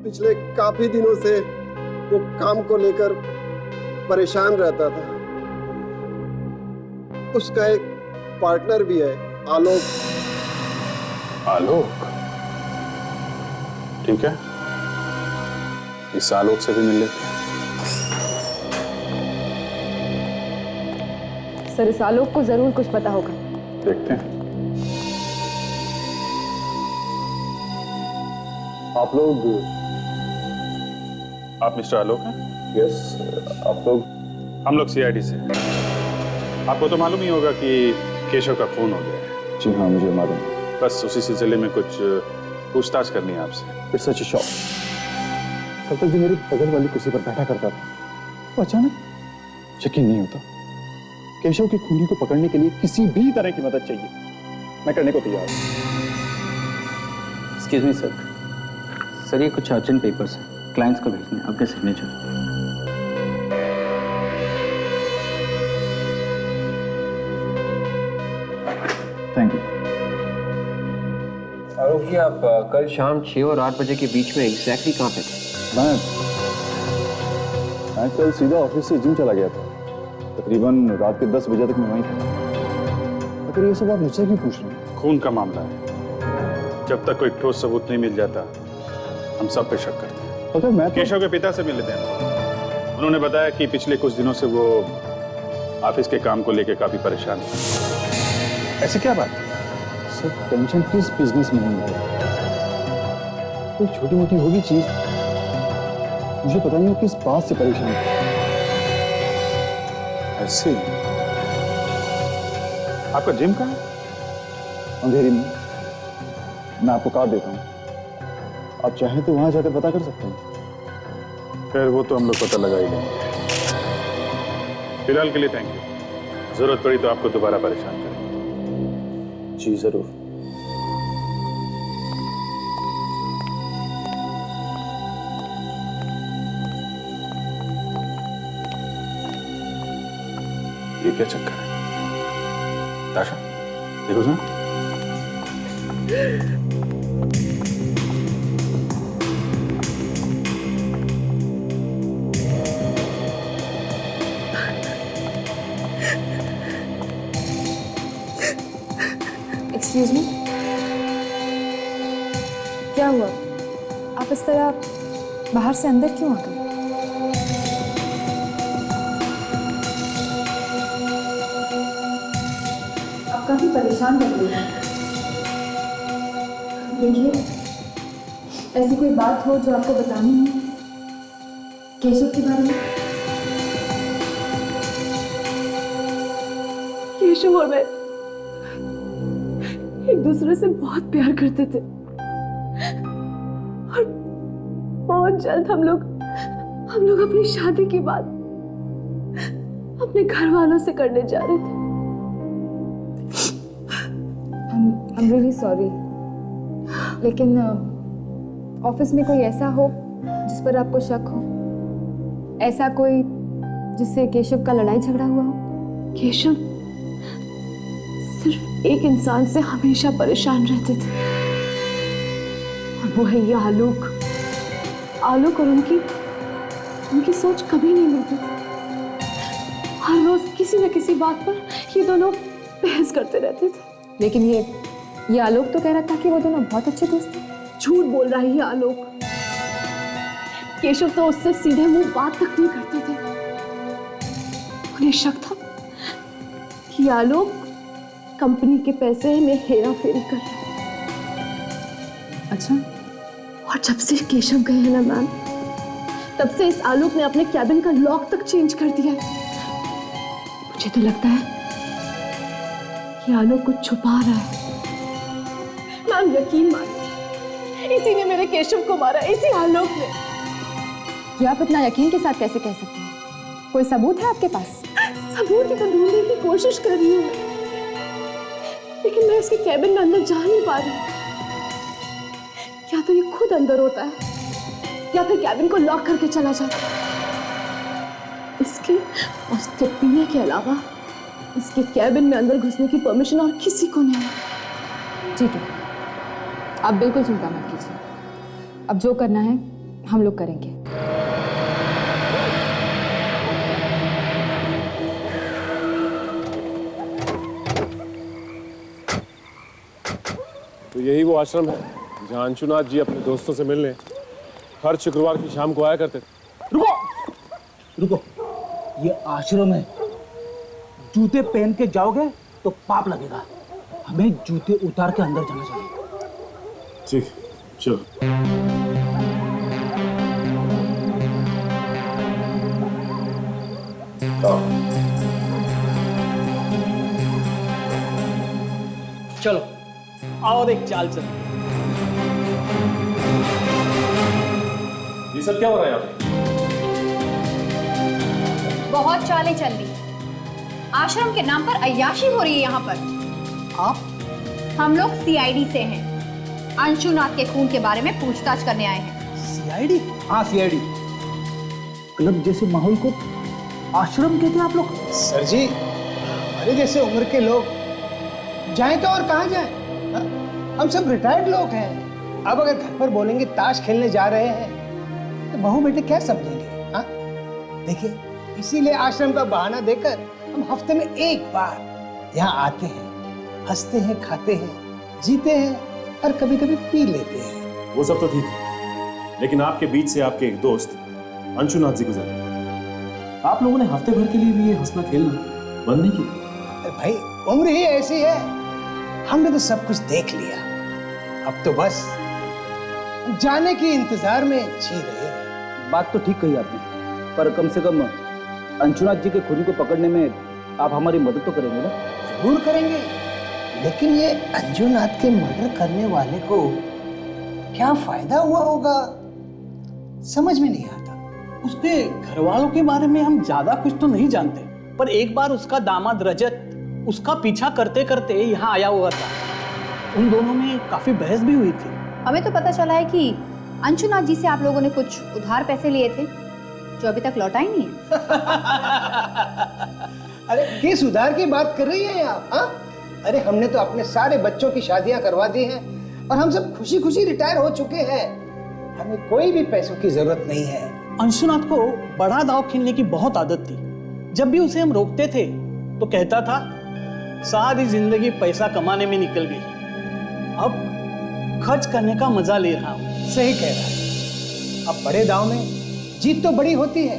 पिछले काफी दिनों से वो काम को लेकर परेशान रहता था। उसका एक पार्टनर भी है, आलोक। आलोक? ठीक है, इस आलोक से भी मिल लेते हैं। सर, इस आलोक को जरूर कुछ पता होगा। देखते हैं। आप मिस्टर आलोक हैं? यस। आप लोग? हम लोग सीआईडी से। आपको तो मालूम ही होगा कि केशव का खून हो गया है। जी हाँ, मुझे मालूम है। बस उसी सिलसिले में कुछ पूछताछ करनी है आपसे। It's such a shock. कल तक जो मेरी बगल वाली कुर्सी पर बैठा करता था, वो अचानक यकीन नहीं होता। केशव की खूनी को पकड़ने के लिए किसी भी तरह की मदद चाहिए, मैं करने को तैयार हूँ। Excuse me sir. सर, ये कुछ अर्जेंट पेपर्स हैं, क्लाइंट्स को भेजने, आपके signature. Thank you. Alok ji, आप कल शाम 6 और 8 बजे के बीच में एग्जैक्टली कहाँ पे थे? मैं कल सीधा ऑफिस से जिम चला गया था। तकरीबन रात के 10 बजे तक मैं वहीं था। अगर ये सब आप मुझसे क्यों पूछ रहे हैं? खून का मामला है, जब तक कोई ठोस सबूत नहीं मिल जाता हम सब पे शक करते हैं। अगर मैं केशव के पिता से मिल लेते हैं। उन्होंने बताया कि पिछले कुछ दिनों से वो ऑफिस के काम को लेकर काफी परेशान है। ऐसी क्या बात? सर, टेंशन किस बिजनेस में नहीं है? कोई छोटी मोटी होगी चीज, मुझे पता नहीं वो किस बात से परेशान है। ऐसे? आपका जिम कहाँ है? अंधेरी में। मैं आपको कार्ड देता हूँ, आप चाहें तो वहां जाकर पता कर सकते हैं। फिर वो तो हम लोग पता लगा ही लेंगे। फिलहाल के लिए थैंक यू। जरूरत पड़ी तो आपको दोबारा परेशान करेंगे। जी जरूर। ये क्या चक्कर है? ताशा, देखो सुना। एक्सक्यूज मी, क्या हुआ? आप इस तरह बाहर से अंदर क्यों आ गए? आप काफी परेशान लग रही हैं। देखिए, ऐसी कोई बात हो जो आपको बतानी है केशव के बारे में? केशव और मैं एक दूसरे से बहुत प्यार करते थे और बहुत जल्द हम लोग अपनी शादी की बात अपने घर वालों से करने जा रहे थे। I'm really sorry, लेकिन ऑफिस में कोई ऐसा हो जिस पर आपको शक हो, ऐसा कोई जिससे केशव का लड़ाई झगड़ा हुआ हो? केशव सिर्फ एक इंसान से हमेशा परेशान रहते थे और वो है ये आलोक। आलोक और उनकी सोच कभी नहीं मिलती थी। हर रोज किसी न किसी बात पर ये दोनों बहस करते रहते थे। लेकिन ये आलोक तो कह रहा था कि वो दोनों बहुत अच्छे दोस्त थे। झूठ बोल रहा है ये आलोक। केशव तो उससे सीधे मुंह बात तक नहीं करते थे। उन्हें शक था कि आलोक कंपनी के पैसे में हेरा फेरी कर रहा है। अच्छा। और जब से केशव गए हैं ना मैम, तब से इस आलोक ने अपने कैबिन का लॉक तक चेंज कर दिया है। मुझे तो लगता है कि आलोक कुछ छुपा रहा है। मैम यकीन मानिए, इसी ने मेरे केशव को मारा, इसी आलोक ने। ये आप इतना यकीन के साथ कैसे कह सकते हैं? कोई सबूत है आपके पास? सबूत ही तो ढूंढने की कोशिश कर रही हूँ, लेकिन मैं इसके कैबिन में अंदर जा नहीं पा रही। या तो ये खुद अंदर होता है या फिर कैबिन को लॉक करके चला जाता है। इसके और इसके पीने के अलावा इसके कैबिन में अंदर घुसने की परमिशन और किसी को नहीं है। ठीक है, आप बिल्कुल चिंता मत कीजिए। अब जो करना है हम लोग करेंगे। तो यही वो आश्रम है जहाँ अंशुनाथ जी अपने दोस्तों से मिलने हर शुक्रवार की शाम को आया करते थे। रुको, ये आश्रम है। जूते पहन के जाओगे तो पाप लगेगा। हमें जूते उतार के अंदर जाना चाहिए। ठीक, चलो। चलो और एक चाल चल। ये सब क्या हो रहा है यहाँ पे? बहुत चालें चल रही। आश्रम के नाम पर अय्याशी हो रही है यहाँ पर। आप? हम लोग सीआईडी से हैं। अंशुनाथ के खून के बारे में पूछताछ करने आए हैं। सीआईडी? हाँ सीआईडी। क्लब जैसे माहौल को आश्रम कहते हैं आप लोग? सर जी, हमारे जैसे उम्र के लोग जाएं तो और कहाँ जाएं? हम सब रिटायर्ड लोग हैं। अब अगर घर पर बोलेंगे ताश खेलने जा रहे हैं तो बहू बेटे क्या समझेंगे? हाँ देखिए, इसीलिए आश्रम का बहाना देकर हम हफ्ते में एक बार यहाँ आते हैं, हंसते हैं, खाते हैं, जीते हैं और कभी कभी पी लेते हैं। वो सब तो ठीक है, लेकिन आपके बीच से आपके एक दोस्त अंशुनाथ जी गुजरे। आप लोगों ने हफ्ते भर के लिए भी ये हंसना खेलना बंद नहीं किया? भाई उम्र ही ऐसी है, हमने तो सब कुछ देख लिया। अब तो बस जाने के इंतजार में जी रहे हैं। बात तो ठीक कही आपने, पर कम से कम अंशुनाथ जी के खूनी को पकड़ने में आप हमारी मदद तो करेंगे ना? जरूर करेंगे, लेकिन ये अंशुनाथ के मर्डर करने वाले को क्या फायदा हुआ होगा, समझ में नहीं आता। उसके घर वालों के बारे में हम ज्यादा कुछ तो नहीं जानते, पर एक बार उसका दामाद रजत उसका पीछा करते करते यहाँ आया हुआ था। उन दोनों में काफी बहस भी हुई थी। हमें तो पता चला है कि अंशुनाथ जी से आप लोगों ने कुछ उधार पैसे लिए थे जो अभी तक लौटा ही नहीं है। अरे किस उधार की बात कर रही हैं आप? हाँ? अरे हमने तो अपने सारे बच्चों की शादियां करवा दी हैं और हम सब खुशी खुशी रिटायर हो चुके हैं। हमें कोई भी पैसों की जरूरत नहीं है। अंशुनाथ को बड़ा दांव खेलने की बहुत आदत थी। जब भी उसे हम रोकते थे तो कहता था सारी जिंदगी पैसा कमाने में निकल गई, अब खर्च करने का मजा ले रहा हूं। सही कह रहा है। अब बड़े दांव में जीत तो बड़ी होती है,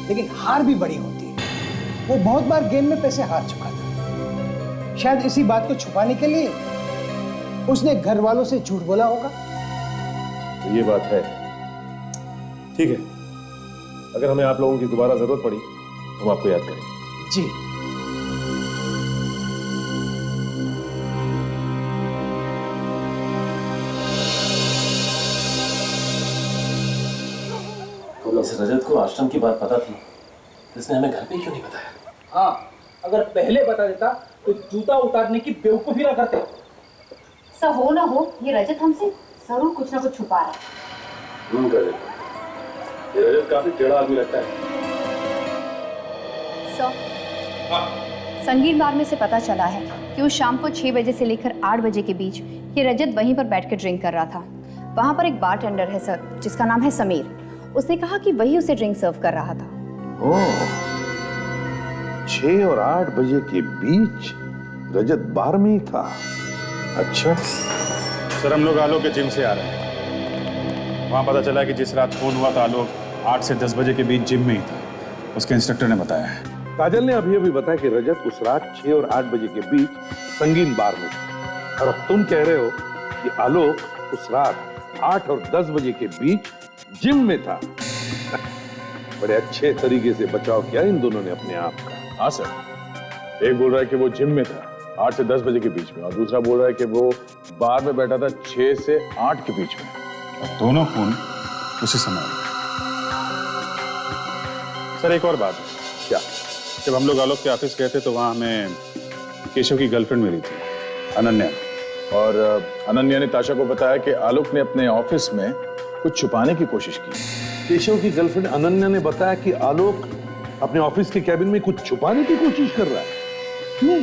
लेकिन हार भी बड़ी होती है। वो बहुत बार गेम में पैसे हार चुका था। शायद इसी बात को छुपाने के लिए उसने घर वालों से झूठ बोला होगा। तो ये बात है। ठीक है, अगर हमें आप लोगों की दोबारा जरूरत पड़ी तो हम आपको याद करेंगे। जी। तो इस रजत को आश्रम की बात पता थी तो इसने हमें घर पे क्यों नहीं बताया? हाँ, अगर पहले बता देता तो जूता उतारने की बेवकूफी ना करते। सर हो ना हो, ये रजत हमसे जरूर कुछ ना कुछ छुपा रहा है। रजत, ये रजत काफी टेढ़ा आदमी लगता है। सर, संगीत बार में से पता चला है कि उस शाम को 6 बजे से लेकर 8 बजे के बीच ये रजत वहीं पर बैठकर ड्रिंक कर रहा था। वहां पर एक बारटेंडर है सर, जिसका नाम है समीर। उसने कहा कि वही उसे ड्रिंक सर्व कर रहा था। ओह, 6 और 8 बजे के बीच रजत बार में ही था। अच्छा सर, हम लोग आलोक के जिम से आ रहे हैं। वहां पता चला कि जिस रात फोन हुआ था आलोक 8 से 10 बजे के बीच जिम में ही था। उसके इंस्ट्रक्टर ने बताया है। काजल ने अभी बताया कि रजत उस रात 6 और 8 बजे के बीच संगीन बार में था। और अब तुम कह रहे हो कि आलोक उस रात 8 और 10 बजे के बीच जिम में था। बड़े अच्छे तरीके से बचाव किया इन दोनों ने अपने आप का। हाँ सर, एक बोल रहा है कि वो जिम में था 8 से 10 बजे के बीच में, और दूसरा बोल रहा है कि वो बार में बैठा था 6 से 8 के बीच में, और दोनों फोन उसी समय। सर एक और बात है। क्या? जब हम लोग आलोक के ऑफिस गए थे तो वहां हमें केशव की गर्लफ्रेंड मिली थी, अनन्या। और अनन्या ने ताशा को बताया कि आलोक ने अपने ऑफिस में कुछ छुपाने की कोशिश की। केशव की गर्लफ्रेंड अनन्या ने बताया कि आलोक अपने ऑफिस के कैबिन में कुछ छुपाने की कोशिश कर रहा है। क्यों?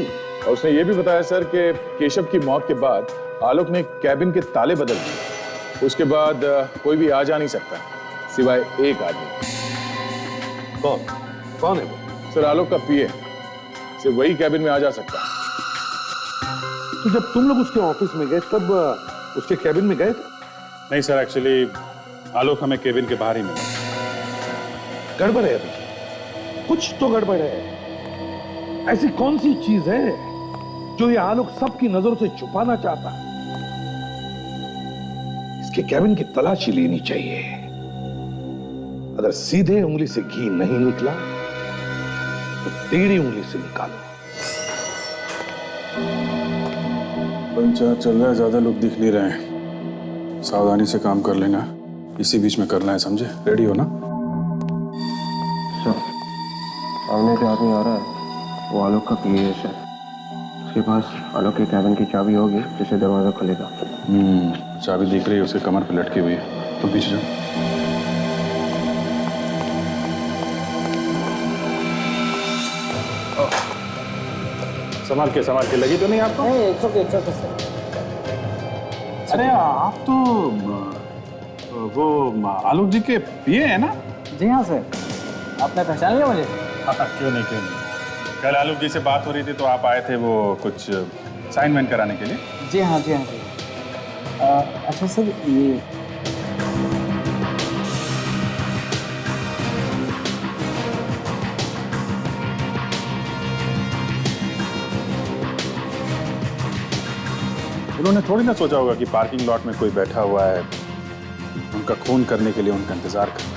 और उसने ये भी बताया सर कि केशव की मौत के बाद आलोक ने कैबिन के ताले बदल दिए। उसके बाद कोई भी आ जा नहीं सकता सिवाय एक आदमी। कौन है वो? सर आलोक का पीए, सिर्फ वही कैबिन में आ जा सकता है। तो जब तुम लोग उसके ऑफिस में गए तब उसके कैबिन में गए थे? नहीं सर, एक्चुअली आलोक हमें केबिन के बाहर ही मिला। गड़बड़ है अभी, कुछ तो गड़बड़ है। ऐसी कौन सी चीज है जो ये आलोक सबकी नजरों से छुपाना चाहता है? इसके कैबिन की तलाशी लेनी चाहिए। अगर सीधे उंगली से घी नहीं निकला तो टेढ़ी उंगली से निकालो। पंचायत चल रहा है, ज्यादा लोग दिख नहीं रहे हैं। सावधानी से काम कर लेना, इसी बीच में करना है, समझे? रेडी हो ना? सामने जो आदमी आ रहा है वो आलोक का पीए है। उसके पास आलोक के कैबिन की चाबी होगी जिससे दरवाजा खुलेगा। चाबी दिख रही है, उसके कमर पे लटकी हुई है। तुम पीछे जाओ। संभाल के लगी तो नहीं आपको? नहीं, 100 अरे आप तो वो आलोक जी के पीए हैं ना? जी हाँ सर, आपने पहचान लिया मुझे? क्यों नहीं। कल आलोक जी से बात हो रही थी तो आप आए थे वो कुछ असाइनमेंट कराने के लिए। जी हाँ। अच्छा सर, ये उन्होंने थोड़ी ना सोचा होगा कि पार्किंग लॉट में कोई बैठा हुआ है, उनका खून करने के लिए उनका इंतजार कर रहा है।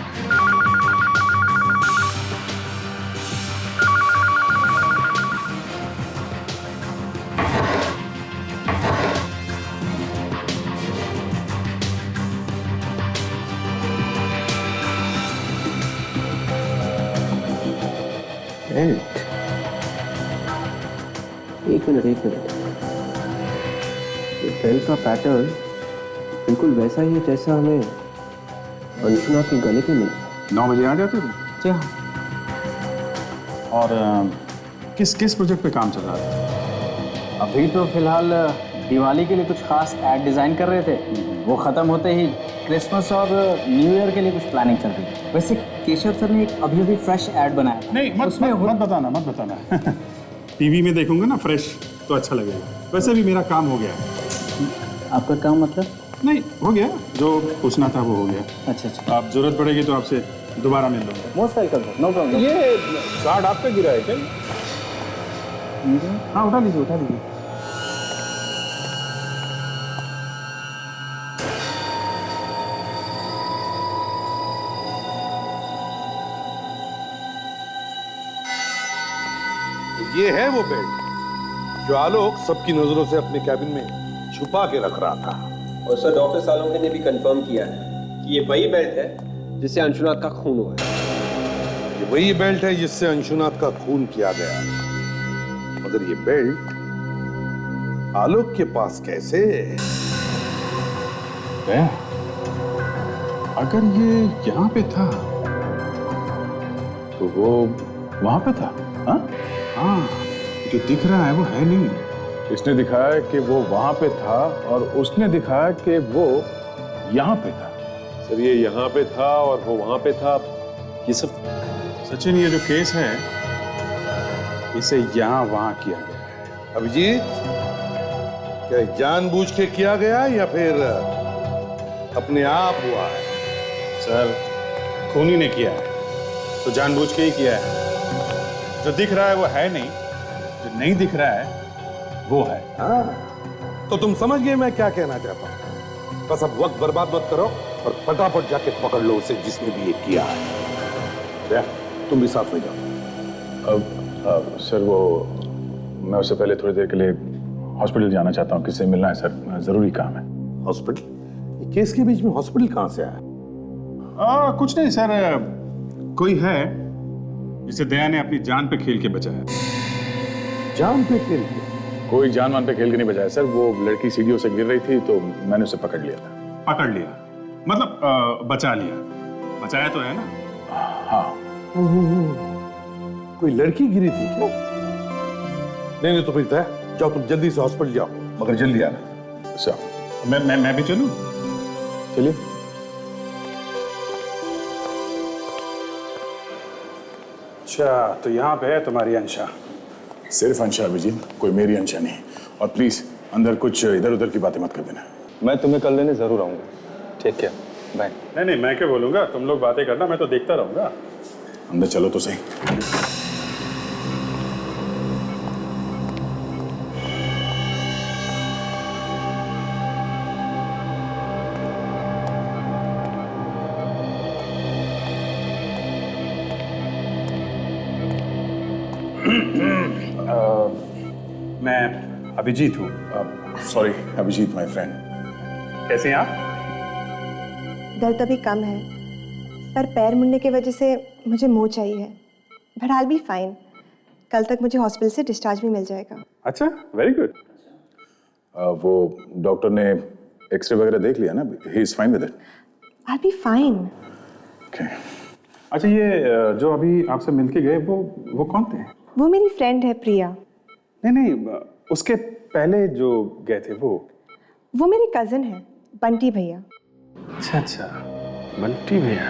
एक मिनट। ये बेल्ट का पैटर्न बिल्कुल वैसा ही है जैसा हमें अंशुना के गले पे मिला। 9 बजे आ जाते थे? जी हाँ। और किस प्रोजेक्ट पे काम चल रहा था? अभी तो फिलहाल दिवाली के लिए कुछ खास एड डिजाइन कर रहे थे। वो खत्म होते ही क्रिसमस और न्यू ईयर के लिए कुछ प्लानिंग चल रही थी। वैसे केशव सर ने एक अभी फ्रेश एड बनाया था। नहीं, मत बताना। टीवी में देखूंगा ना फ्रेश तो अच्छा लगेगा। वैसे भी मेरा काम हो गया है। आपका काम मतलब? नहीं, हो गया, जो पूछना था वो हो गया। अच्छा। आप जरूरत पड़ेगी तो आपसे दोबारा मिल लूंगा। Most welcome sir, no problem. ये कार्ड आप पे गिरा है क्या? हाँ, उठा लीजिए। ये है वो बेल्ट जो आलोक सबकी नजरों से अपने कैबिन में छुपा के रख रहा था। और सर डॉक्टर सालोंके ने भी कंफर्म किया है कि ये वही बेल्ट है जिससे अंशुनाथ का खून हुआ है। ये वही बेल्ट है जिससे अंशुनाथ का खून किया गया, मगर ये बेल्ट आलोक के पास कैसे? अगर ये यहाँ पे था तो वो वहां पे था। हाँ, जो दिख रहा है वो है नहीं। इसने दिखाया कि वो वहां पे था और उसने दिखाया कि वो यहाँ पे था। सर ये यहाँ पे था और वो वहां पे था, ये सब सचिन, ये जो केस है इसे यहाँ वहां किया गया है। अभिजीत, क्या जानबूझ के किया गया या फिर अपने आप हुआ है? सर खूनी ने किया है तो जानबूझ के ही किया है। जो दिख रहा है वो है नहीं, जो नहीं दिख रहा है वो है। तो तुम समझ गए मैं क्या कहना चाहता हूं। बस अब वक्त बर्बाद मत करो और फटाफट जाके पकड़ लो उसे जिसने भी ये किया है। तुम भी साथ में जाओ। अब सर वो मैं उससे पहले थोड़ी देर के लिए हॉस्पिटल जाना चाहता हूँ। किससे मिलना है सर, जरूरी काम है। हॉस्पिटल? ये केस के बीच में हॉस्पिटल कहां से आया? कुछ नहीं सर, कोई है जिसे दया ने अपनी जान पे खेल के बचाया। जान पे खेल के? कोई जान मान पे खेल के नहीं बचाया सर। वो लड़की सीढ़ियों से गिर रही थी तो मैंने उसे पकड़ लिया था। पकड़ लिया मतलब बचा लिया? बचाया तो है ना? हाँ। कोई लड़की गिरी थी क्या? नहीं तो फिर तय जाओ, तुम जल्दी से हॉस्पिटल जाओ, मगर जल्दी आना। सर मैं भी चलूं? चलिए। अच्छा, तो यहाँ पे है तुम्हारी अंशा? सिर्फ अंशा अभिजीत, कोई मेरी अंशा नहीं। और प्लीज अंदर कुछ इधर उधर की बातें मत कर देना। मैं तुम्हें कल लेने जरूर आऊंगा। ठीक है, बाय। नहीं मैं क्या बोलूंगा, तुम लोग बातें करना, मैं तो देखता रहूंगा। अंदर चलो तो सही। मैं अभिजीत हूँ। Sorry Abhijeet, my friend. कैसे हैं आप? दर्द अभी कम है, पर पैर मुड़ने की वजह से मुझे मोच आई है। But I will be fine. कल तक मुझे हॉस्पिटल से डिस्चार्ज भी मिल जाएगा। अच्छा, वेरी गुड। वो डॉक्टर ने एक्सरे वगैरह देख लिया ना? He is fine with it. I will be fine. Okay. अच्छा, ये जो अभी आपसे मिलके गए वो कौन थे? वो मेरी फ्रेंड है प्रिया। नहीं, उसके पहले जो गए थे वो मेरे कजन है, बंटी भैया। अच्छा, बंटी भैया।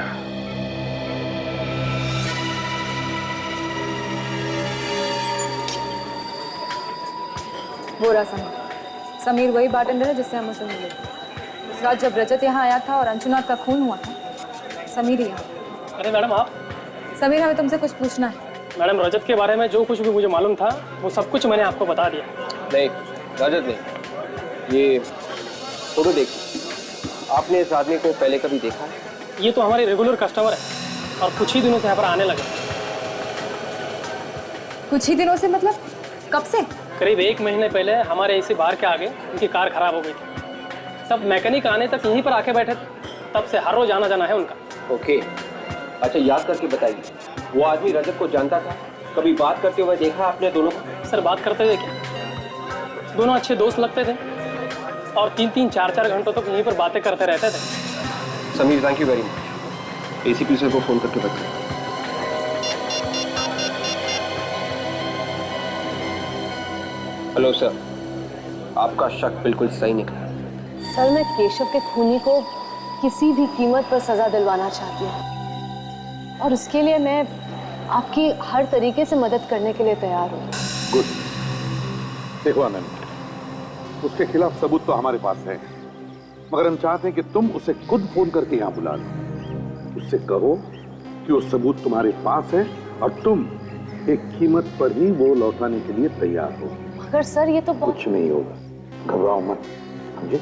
वो रहा समीर वही बार्टेंडर है जिससे हम उसे मिले थे उस रात जब रजत यहाँ आया था और अंशुनाथ का खून हुआ था। समीर यहाँ। अरे मैडम आप? समीर, हमें तुमसे कुछ पूछना है। मैडम, रजत के बारे में जो कुछ भी मुझे मालूम था वो सब कुछ मैंने आपको बता दिया। नहीं रजत नहीं, ये फोटो देखिए। आपने इस आदमी को पहले कभी देखा है? ये तो हमारे रेगुलर कस्टमर है और कुछ ही दिनों से यहाँ पर आने लगे। कुछ ही दिनों से मतलब कब से? करीब 1 महीने पहले हमारे इसी बार के आगे उनकी कार खराब हो गई थी। सब मैकेनिक आने तक यहीं पर आके बैठे, तब से हर रोज आना जाना है उनका। ओके, अच्छा याद करके बताइए, वो आदमी रजत को जानता था? कभी बात करते हुए देखा आपने दोनों को? सर बात करते हुए क्या, दोनोअच्छे दोस्त लगते थे और 3-3, 4-4 घंटों तक यहीं पर बातें करते रहते थे। Sameer, thank you very much. ACP sir को फोन करके बताइए। हेलो सर, आपका शक बिल्कुल सही निकला। सर, मैं केशव के खूनी को किसी भी कीमत पर सजा दिलवाना चाहती हूँ और उसके लिए मैं आपकी हर तरीके से मदद करने के लिए तैयार हूँ। गुड। देखो आनंद, उसके खिलाफ सबूत तो हमारे पास है, मगर हम चाहते हैं कि तुम उसे खुद फोन करके यहाँ बुला लो। उससे कहो कि वो सबूत तुम्हारे पास है और तुम एक कीमत पर ही वो लौटाने के लिए तैयार हो। मगर सर ये तो कुछ नहीं होगा, घबराओ मत, समझे?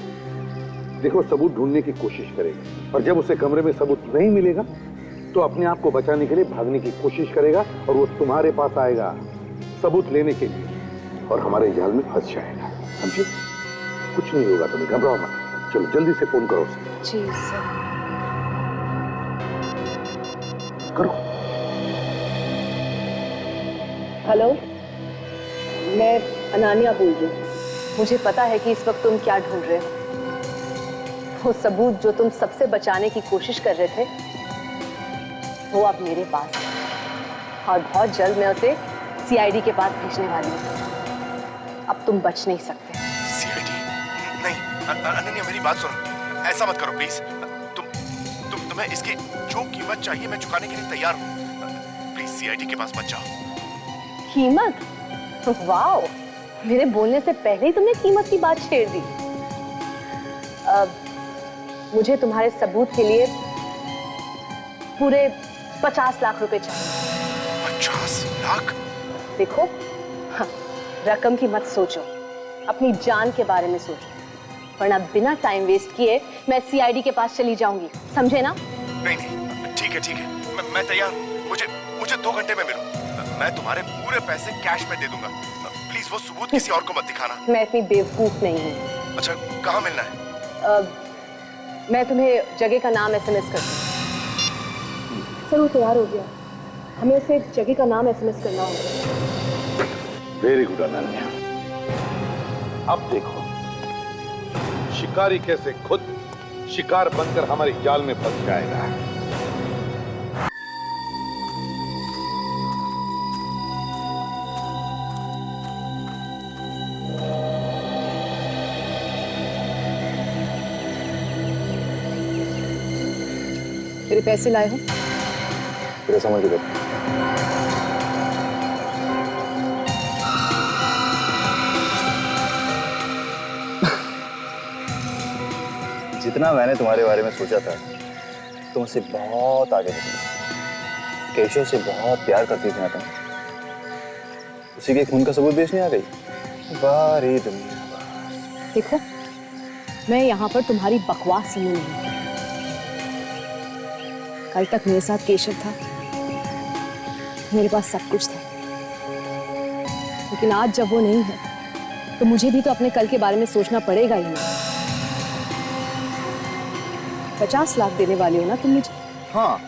देखो, सबूत ढूंढने की कोशिश करेगा और जब उसे कमरे में सबूत नहीं मिलेगा तो अपने आप को बचाने के लिए भागने की कोशिश करेगा और वो तुम्हारे पास आएगा। सबूत लेने के लिए और हमारे जाल में फंस जाएगा, समझे? कुछ नहीं होगा, तुम्हें घबराओ मत। चलो जल्दी से फोन करो उसे। जी सर। करो। हेलो, मैं अनान्या बोल रही हूँ। मुझे पता है कि इस वक्त तुम क्या ढूंढ रहे हो। वो सबूत जो तुम सबसे बचाने की कोशिश कर रहे थे, वो अब मेरे पास है और बहुत जल्द मैं उसे सीआईडी के पास भेजने वाली हूँ। अब तुम बच नहीं सकते। सीआईडी? नहीं अनन्या, मेरी बात सुनो, ऐसा मत करो प्लीज। तुम्हें इसकी जो कीमत चाहिए मैं चुकाने के लिए तैयार हूँ। प्लीज सीआईडी के पास मत जाओ। कीमत? वाओ, मेरे बोलने से पहले ही तुमने कीमत की बात छेड़ दी। मुझे तुम्हारे सबूत के लिए पूरे 50 लाख रुपए चाहिए। 50 लाख? देखो, हाँ, रकम की मत सोचो, अपनी जान के बारे में सोचो, वरना बिना टाइम वेस्ट किए मैं सीआईडी के पास चली जाऊंगी, समझे ना? नहीं, ठीक है, मैं तैयार हूँ। मुझे 2 घंटे में मिलो। मैं तुम्हारे पूरे पैसे कैश में दे दूंगा। प्लीज वो सबूत किसी और को मत दिखाना। मैं इतनी बेवकूफ नहीं हूँ। अच्छा, कहाँ मिलना है? मैं तुम्हें जगह का नाम एसएमएस करती हूँ। सर वो तैयार हो गया, हमें उसे जगह का नाम एसएमएस करना होगा। Very good Ananya. अब देखो शिकारी कैसे खुद शिकार बनकर हमारी जाल में फंस जाएगा। तेरे पैसे लाए हो? तेरा समझ गया। जितना मैंने तुम्हारे बारे में सोचा था, तुम उससे बहुत आगे निकली। केशव से बहुत प्यार करती थी ना तुम। उसी के खून का सबूत बेचने आ गई। वाह रे दुनिया। देखो, मैं यहाँ पर तुम्हारी बकवास सुनने नहीं। कल तक मेरे साथ केशव था, मेरे पास सब कुछ था, लेकिन आज जब वो नहीं है तो मुझे भी तो अपने कल के बारे में सोचना पड़ेगा ही ना। 50 लाख देने वाली हो ना तुम मुझे? हाँ,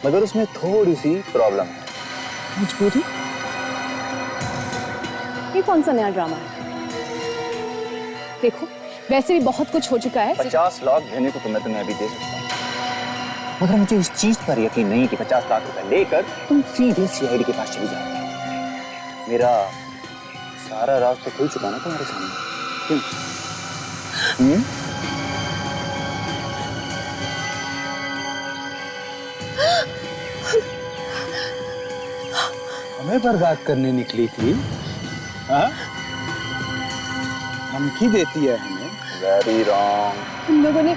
मगर उसमें थोड़ी सी प्रॉब्लम है। मजबूरी? ये कौन सा नया ड्रामा है? देखो, वैसे भी बहुत कुछ हो चुका है। 50 लाख देने को तो मैं तुम्हें अभी दे सकता हूँ, मगर मुझे इस चीज पर यकीन नहीं कि 50 लाख रुपए लेकर तुम सीधे सीआईडी के पास चली जाओगे। मेरा सारा राज तो खुल चुका ना तुम्हारे सामने। क्यों? हमें बर्बाद करने निकली थी? हाँ? धमकी देती है हमें? Very wrong. तुम लोगों ने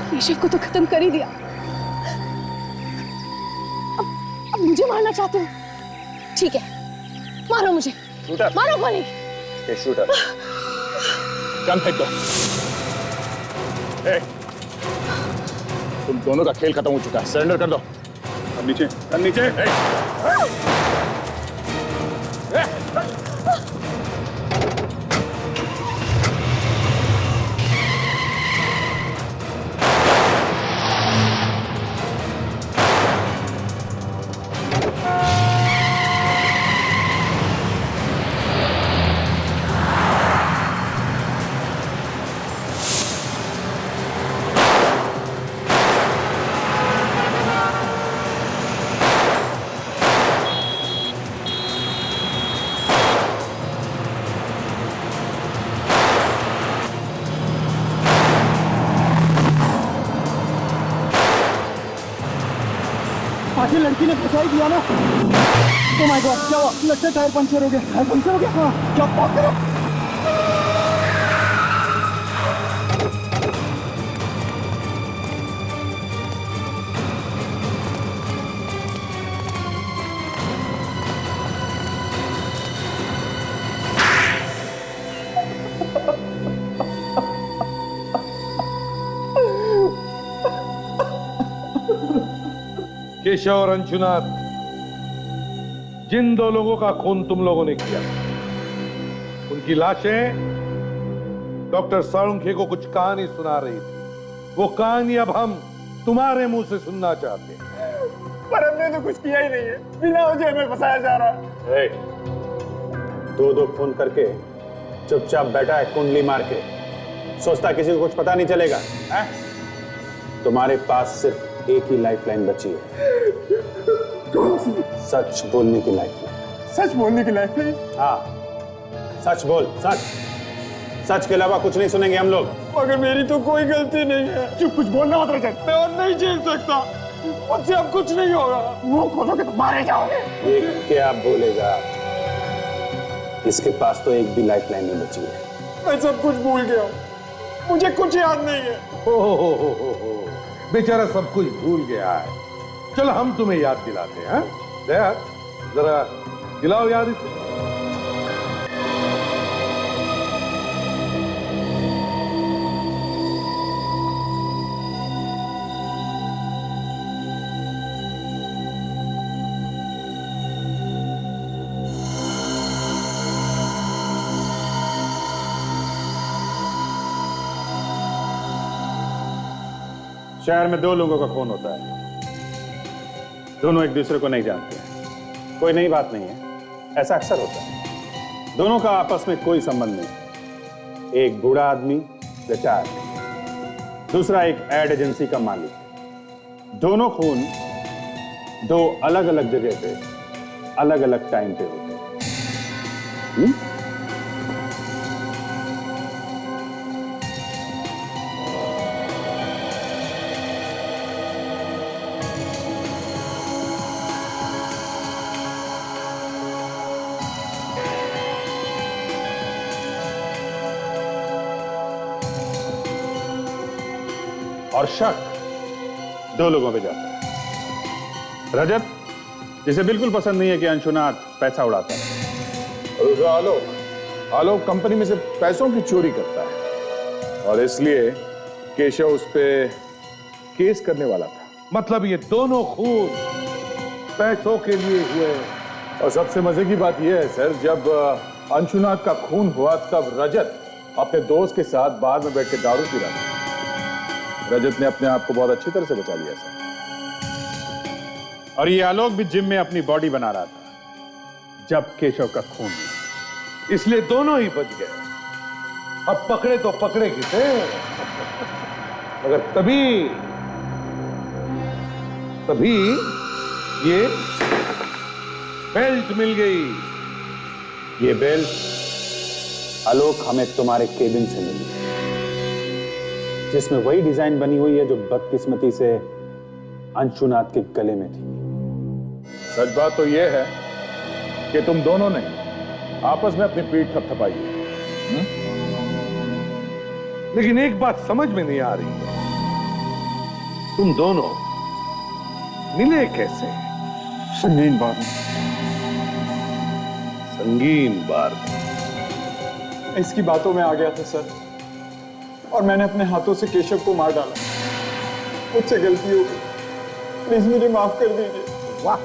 केशव को तो खत्म कर ही दिया, अब मुझे मारना चाहते हो? ठीक है, मारो मुझे। शूटर। मारो गोली। ये शूटर। गन फेंक दो। तुम दोनों का खेल खत्म हो चुका है, सरेंडर कर दो। अब नीचे, अब नीचे। आखिर लड़की ने फंसा ही दिया ना। ओ माय गॉड, क्या हुआ? लगता है टायर पंचर हो गया। टायर पंचर हो गया? हाँ, क्या बात कर रहे हो? केशव और अंशुनाथ, जिन 2 लोगों का खून तुम लोगों ने किया, उनकी लाशें डॉक्टर साळुंखे को कुछ कहानी सुना रही थी। वो कहानी अब हम तुम्हारे मुंह से सुनना चाहते हैं। पर हमने तो कुछ किया ही नहीं है, बिना वजह में फंसाया जा रहा है। 2-2 खून करके चुपचाप बैठा है कुंडली मार के, सोचता किसी को कुछ पता नहीं चलेगा है? तुम्हारे पास सिर्फ एक ही लाइफलाइन बची है। कौन सी? सच बोलने की लाइफलाइन। सच बोलने की लाइफलाइन? हाँ, सच बोल, सच के अलावा कुछ नहीं सुनेंगे हम लोग। मगर मेरी तो कोई गलती नहीं है। चुप, कुछ बोलना मत रजत। मैं और नहीं झेल सकता, मुझसे अब कुछ नहीं होगा। मुंह खोलोगे तो मारे जाओगे। ये क्या बोलेगा? इसके पास तो एक भी लाइफलाइन नहीं बची है। मैं सब कुछ भूल गया हूँ, मुझे कुछ याद नहीं है। हो, बेचारा सब कुछ भूल गया है। चलो हम तुम्हें याद दिलाते हैं। दया, जरा दिलाओ याद इसे। शहर में 2 लोगों का खून होता है, दोनों एक दूसरे को नहीं जानते हैं। कोई नई बात नहीं है, ऐसा अक्सर होता है। दोनों का आपस में कोई संबंध नहीं। एक बूढ़ा आदमी रिटायर, दूसरा एक एड एजेंसी का मालिक। दोनों खून 2 अलग अलग जगह पे अलग अलग टाइम पे होते हैं। और शक 2 लोगों पे जाता है। रजत, जिसे बिल्कुल पसंद नहीं है कि अंशुनाथ पैसा उड़ाता है। और आलोक कंपनी में से पैसों की चोरी करता है, और इसलिए केशव उस पे केस करने वाला था। मतलब ये दोनों खून पैसों के लिए हुए। और सबसे मजे की बात यह है सर, जब अंशुनाथ का खून हुआ तब रजत अपने दोस्त के साथ बार में बैठ के दारू पी रहा था। रजत ने अपने आप को बहुत अच्छी तरह से बचा लिया सर। और ये आलोक भी जिम में अपनी बॉडी बना रहा था जब केशव का खून हुआ, इसलिए दोनों ही बच गए। अब पकड़े तो पकड़े किसे, मगर तभी ये बेल्ट मिल गई। ये बेल्ट आलोक हमें तुम्हारे केबिन से मिली, जिसमें वही डिजाइन बनी हुई है जो बदकिस्मती से अंशुनाथ के गले में थी। सच बात तो यह है कि तुम दोनों ने आपस में अपनी पीठ थपथपाई है। लेकिन एक बात समझ में नहीं आ रही, तुम दोनों मिले कैसे? संगीन बार में। संगीन बार में? इसकी बातों में आ गया था सर, और मैंने अपने हाथों से केशव को मार डाला। मुझसे गलती हो गई, प्लीज मुझे माफ कर दीजिए। वाह,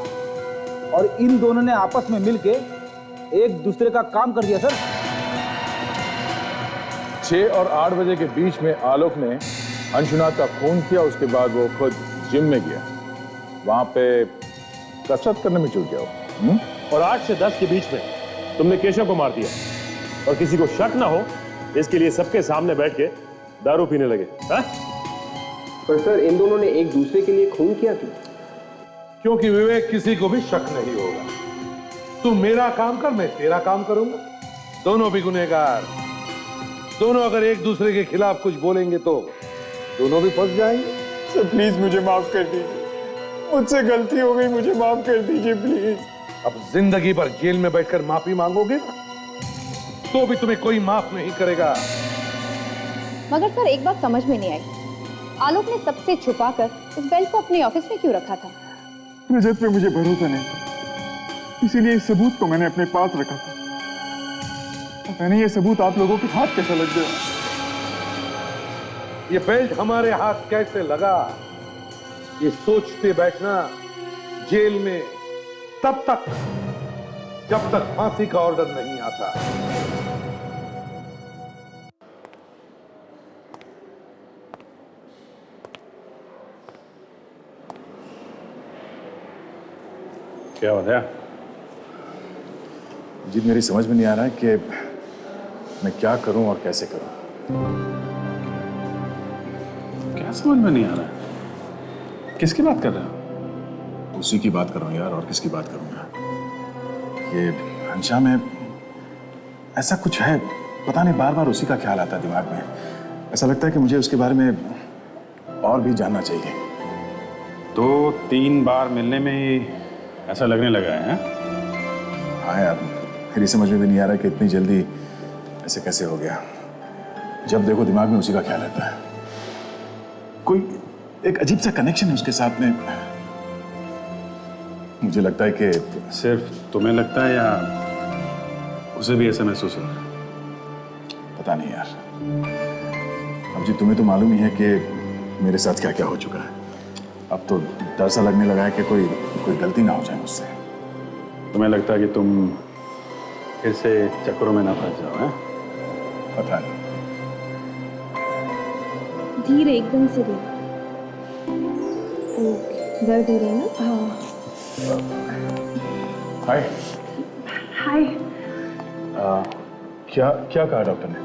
और इन दोनों ने आपस में मिलके एक दूसरे का काम कर दिया सर। 6 और 8 बजे के बीच में आलोक ने अंशुनाथ का खून किया। उसके बाद वो खुद जिम में गया, वहां पे कसरत करने में जुट गया। और 8 से 10 के बीच में तुमने केशव को मार दिया, और किसी को शक ना हो इसके लिए सबके सामने बैठ के दारू पीने लगे। पर सर, इन दोनों ने एक दूसरे के लिए खून किया क्यों? क्योंकि विवेक किसी को भी शक नहीं होगा। तू मेरा काम कर, मैं तेरा काम करूंगा। दोनों भी गुनहगार। दोनों अगर एक दूसरे के खिलाफ कुछ बोलेंगे तो दोनों भी फंस जाएंगे। सर प्लीज मुझे माफ कर दीजिए, मुझसे गलती हो गई, मुझे माफ कर दीजिए प्लीज। अब जिंदगी भर जेल में बैठकर माफी मांगोगे ना, तो भी तुम्हें कोई माफ नहीं करेगा। मगर सर, एक बात समझ में नहीं आई, आलोक ने सबसे छुपाकर इस बेल्ट को अपने ऑफिस में क्यों रखा था? रजत पे मुझे भरोसा नहीं था, इसीलिए इस सबूत को मैंने अपने पास रखा था। पता नहीं ये सबूत आप लोगों के हाथ कैसे लग गया। ये बेल्ट हमारे हाथ कैसे लगा, ये सोचते बैठना जेल में तब तक जब तक फांसी का ऑर्डर नहीं आता। क्या हो गया? जी मेरी समझ में नहीं आ रहा है कि मैं क्या करूं और कैसे करूं। क्या समझ में नहीं आ रहा है? किसकी बात कर रहे हो? उसी की बात कर रहा हूं यार, और किसकी बात करूंगा? ये अंशा में ऐसा कुछ है, पता नहीं, बार बार उसी का ख्याल आता है दिमाग में। ऐसा लगता है कि मुझे उसके बारे में और भी जानना चाहिए। 2-3 बार मिलने में ही ऐसा लगने लगा है? हाँ यार, मेरी समझ में भी नहीं आ रहा कि इतनी जल्दी ऐसे कैसे हो गया। जब देखो दिमाग में उसी का ख्याल रहता है। कोई एक अजीब सा कनेक्शन है उसके साथ में। मुझे लगता है कि सिर्फ तुम्हें लगता है या उसे भी ऐसा महसूस हो रहा है? पता नहीं यार। अब जी तुम्हें तो मालूम ही है कि मेरे साथ क्या क्या हो चुका है। अब तो डर सा लगने लगा है कि कोई गलती ना हो जाए मुझसे। तुम्हें लगता है कि तुम फिर से चक्करों में ना फंस जाओ? हैं? पता नहीं। धीरे, एकदम से धीरे। दर्द हो रहा है ना? हाँ। हाय। हाय। क्या क्या कहा डॉक्टर ने?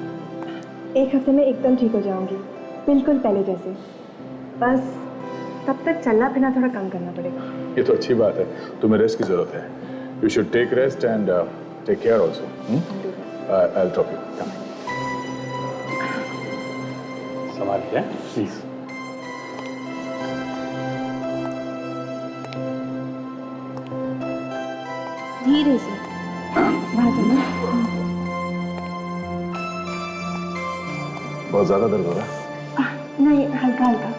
1 हफ्ते में एकदम ठीक हो जाऊंगी, बिल्कुल पहले जैसे। बस तब तक चलना फिरना थोड़ा कम करना पड़ेगा। ये तो अच्छी बात है, तुम्हें रेस्ट की जरूरत है। You should take rest and take care also. I will drop you. संभाल के प्लीज। धीरे से। वहाँ चलो। बहुत ज्यादा दर्द हो रहा है? नहीं, हल्का हल्का।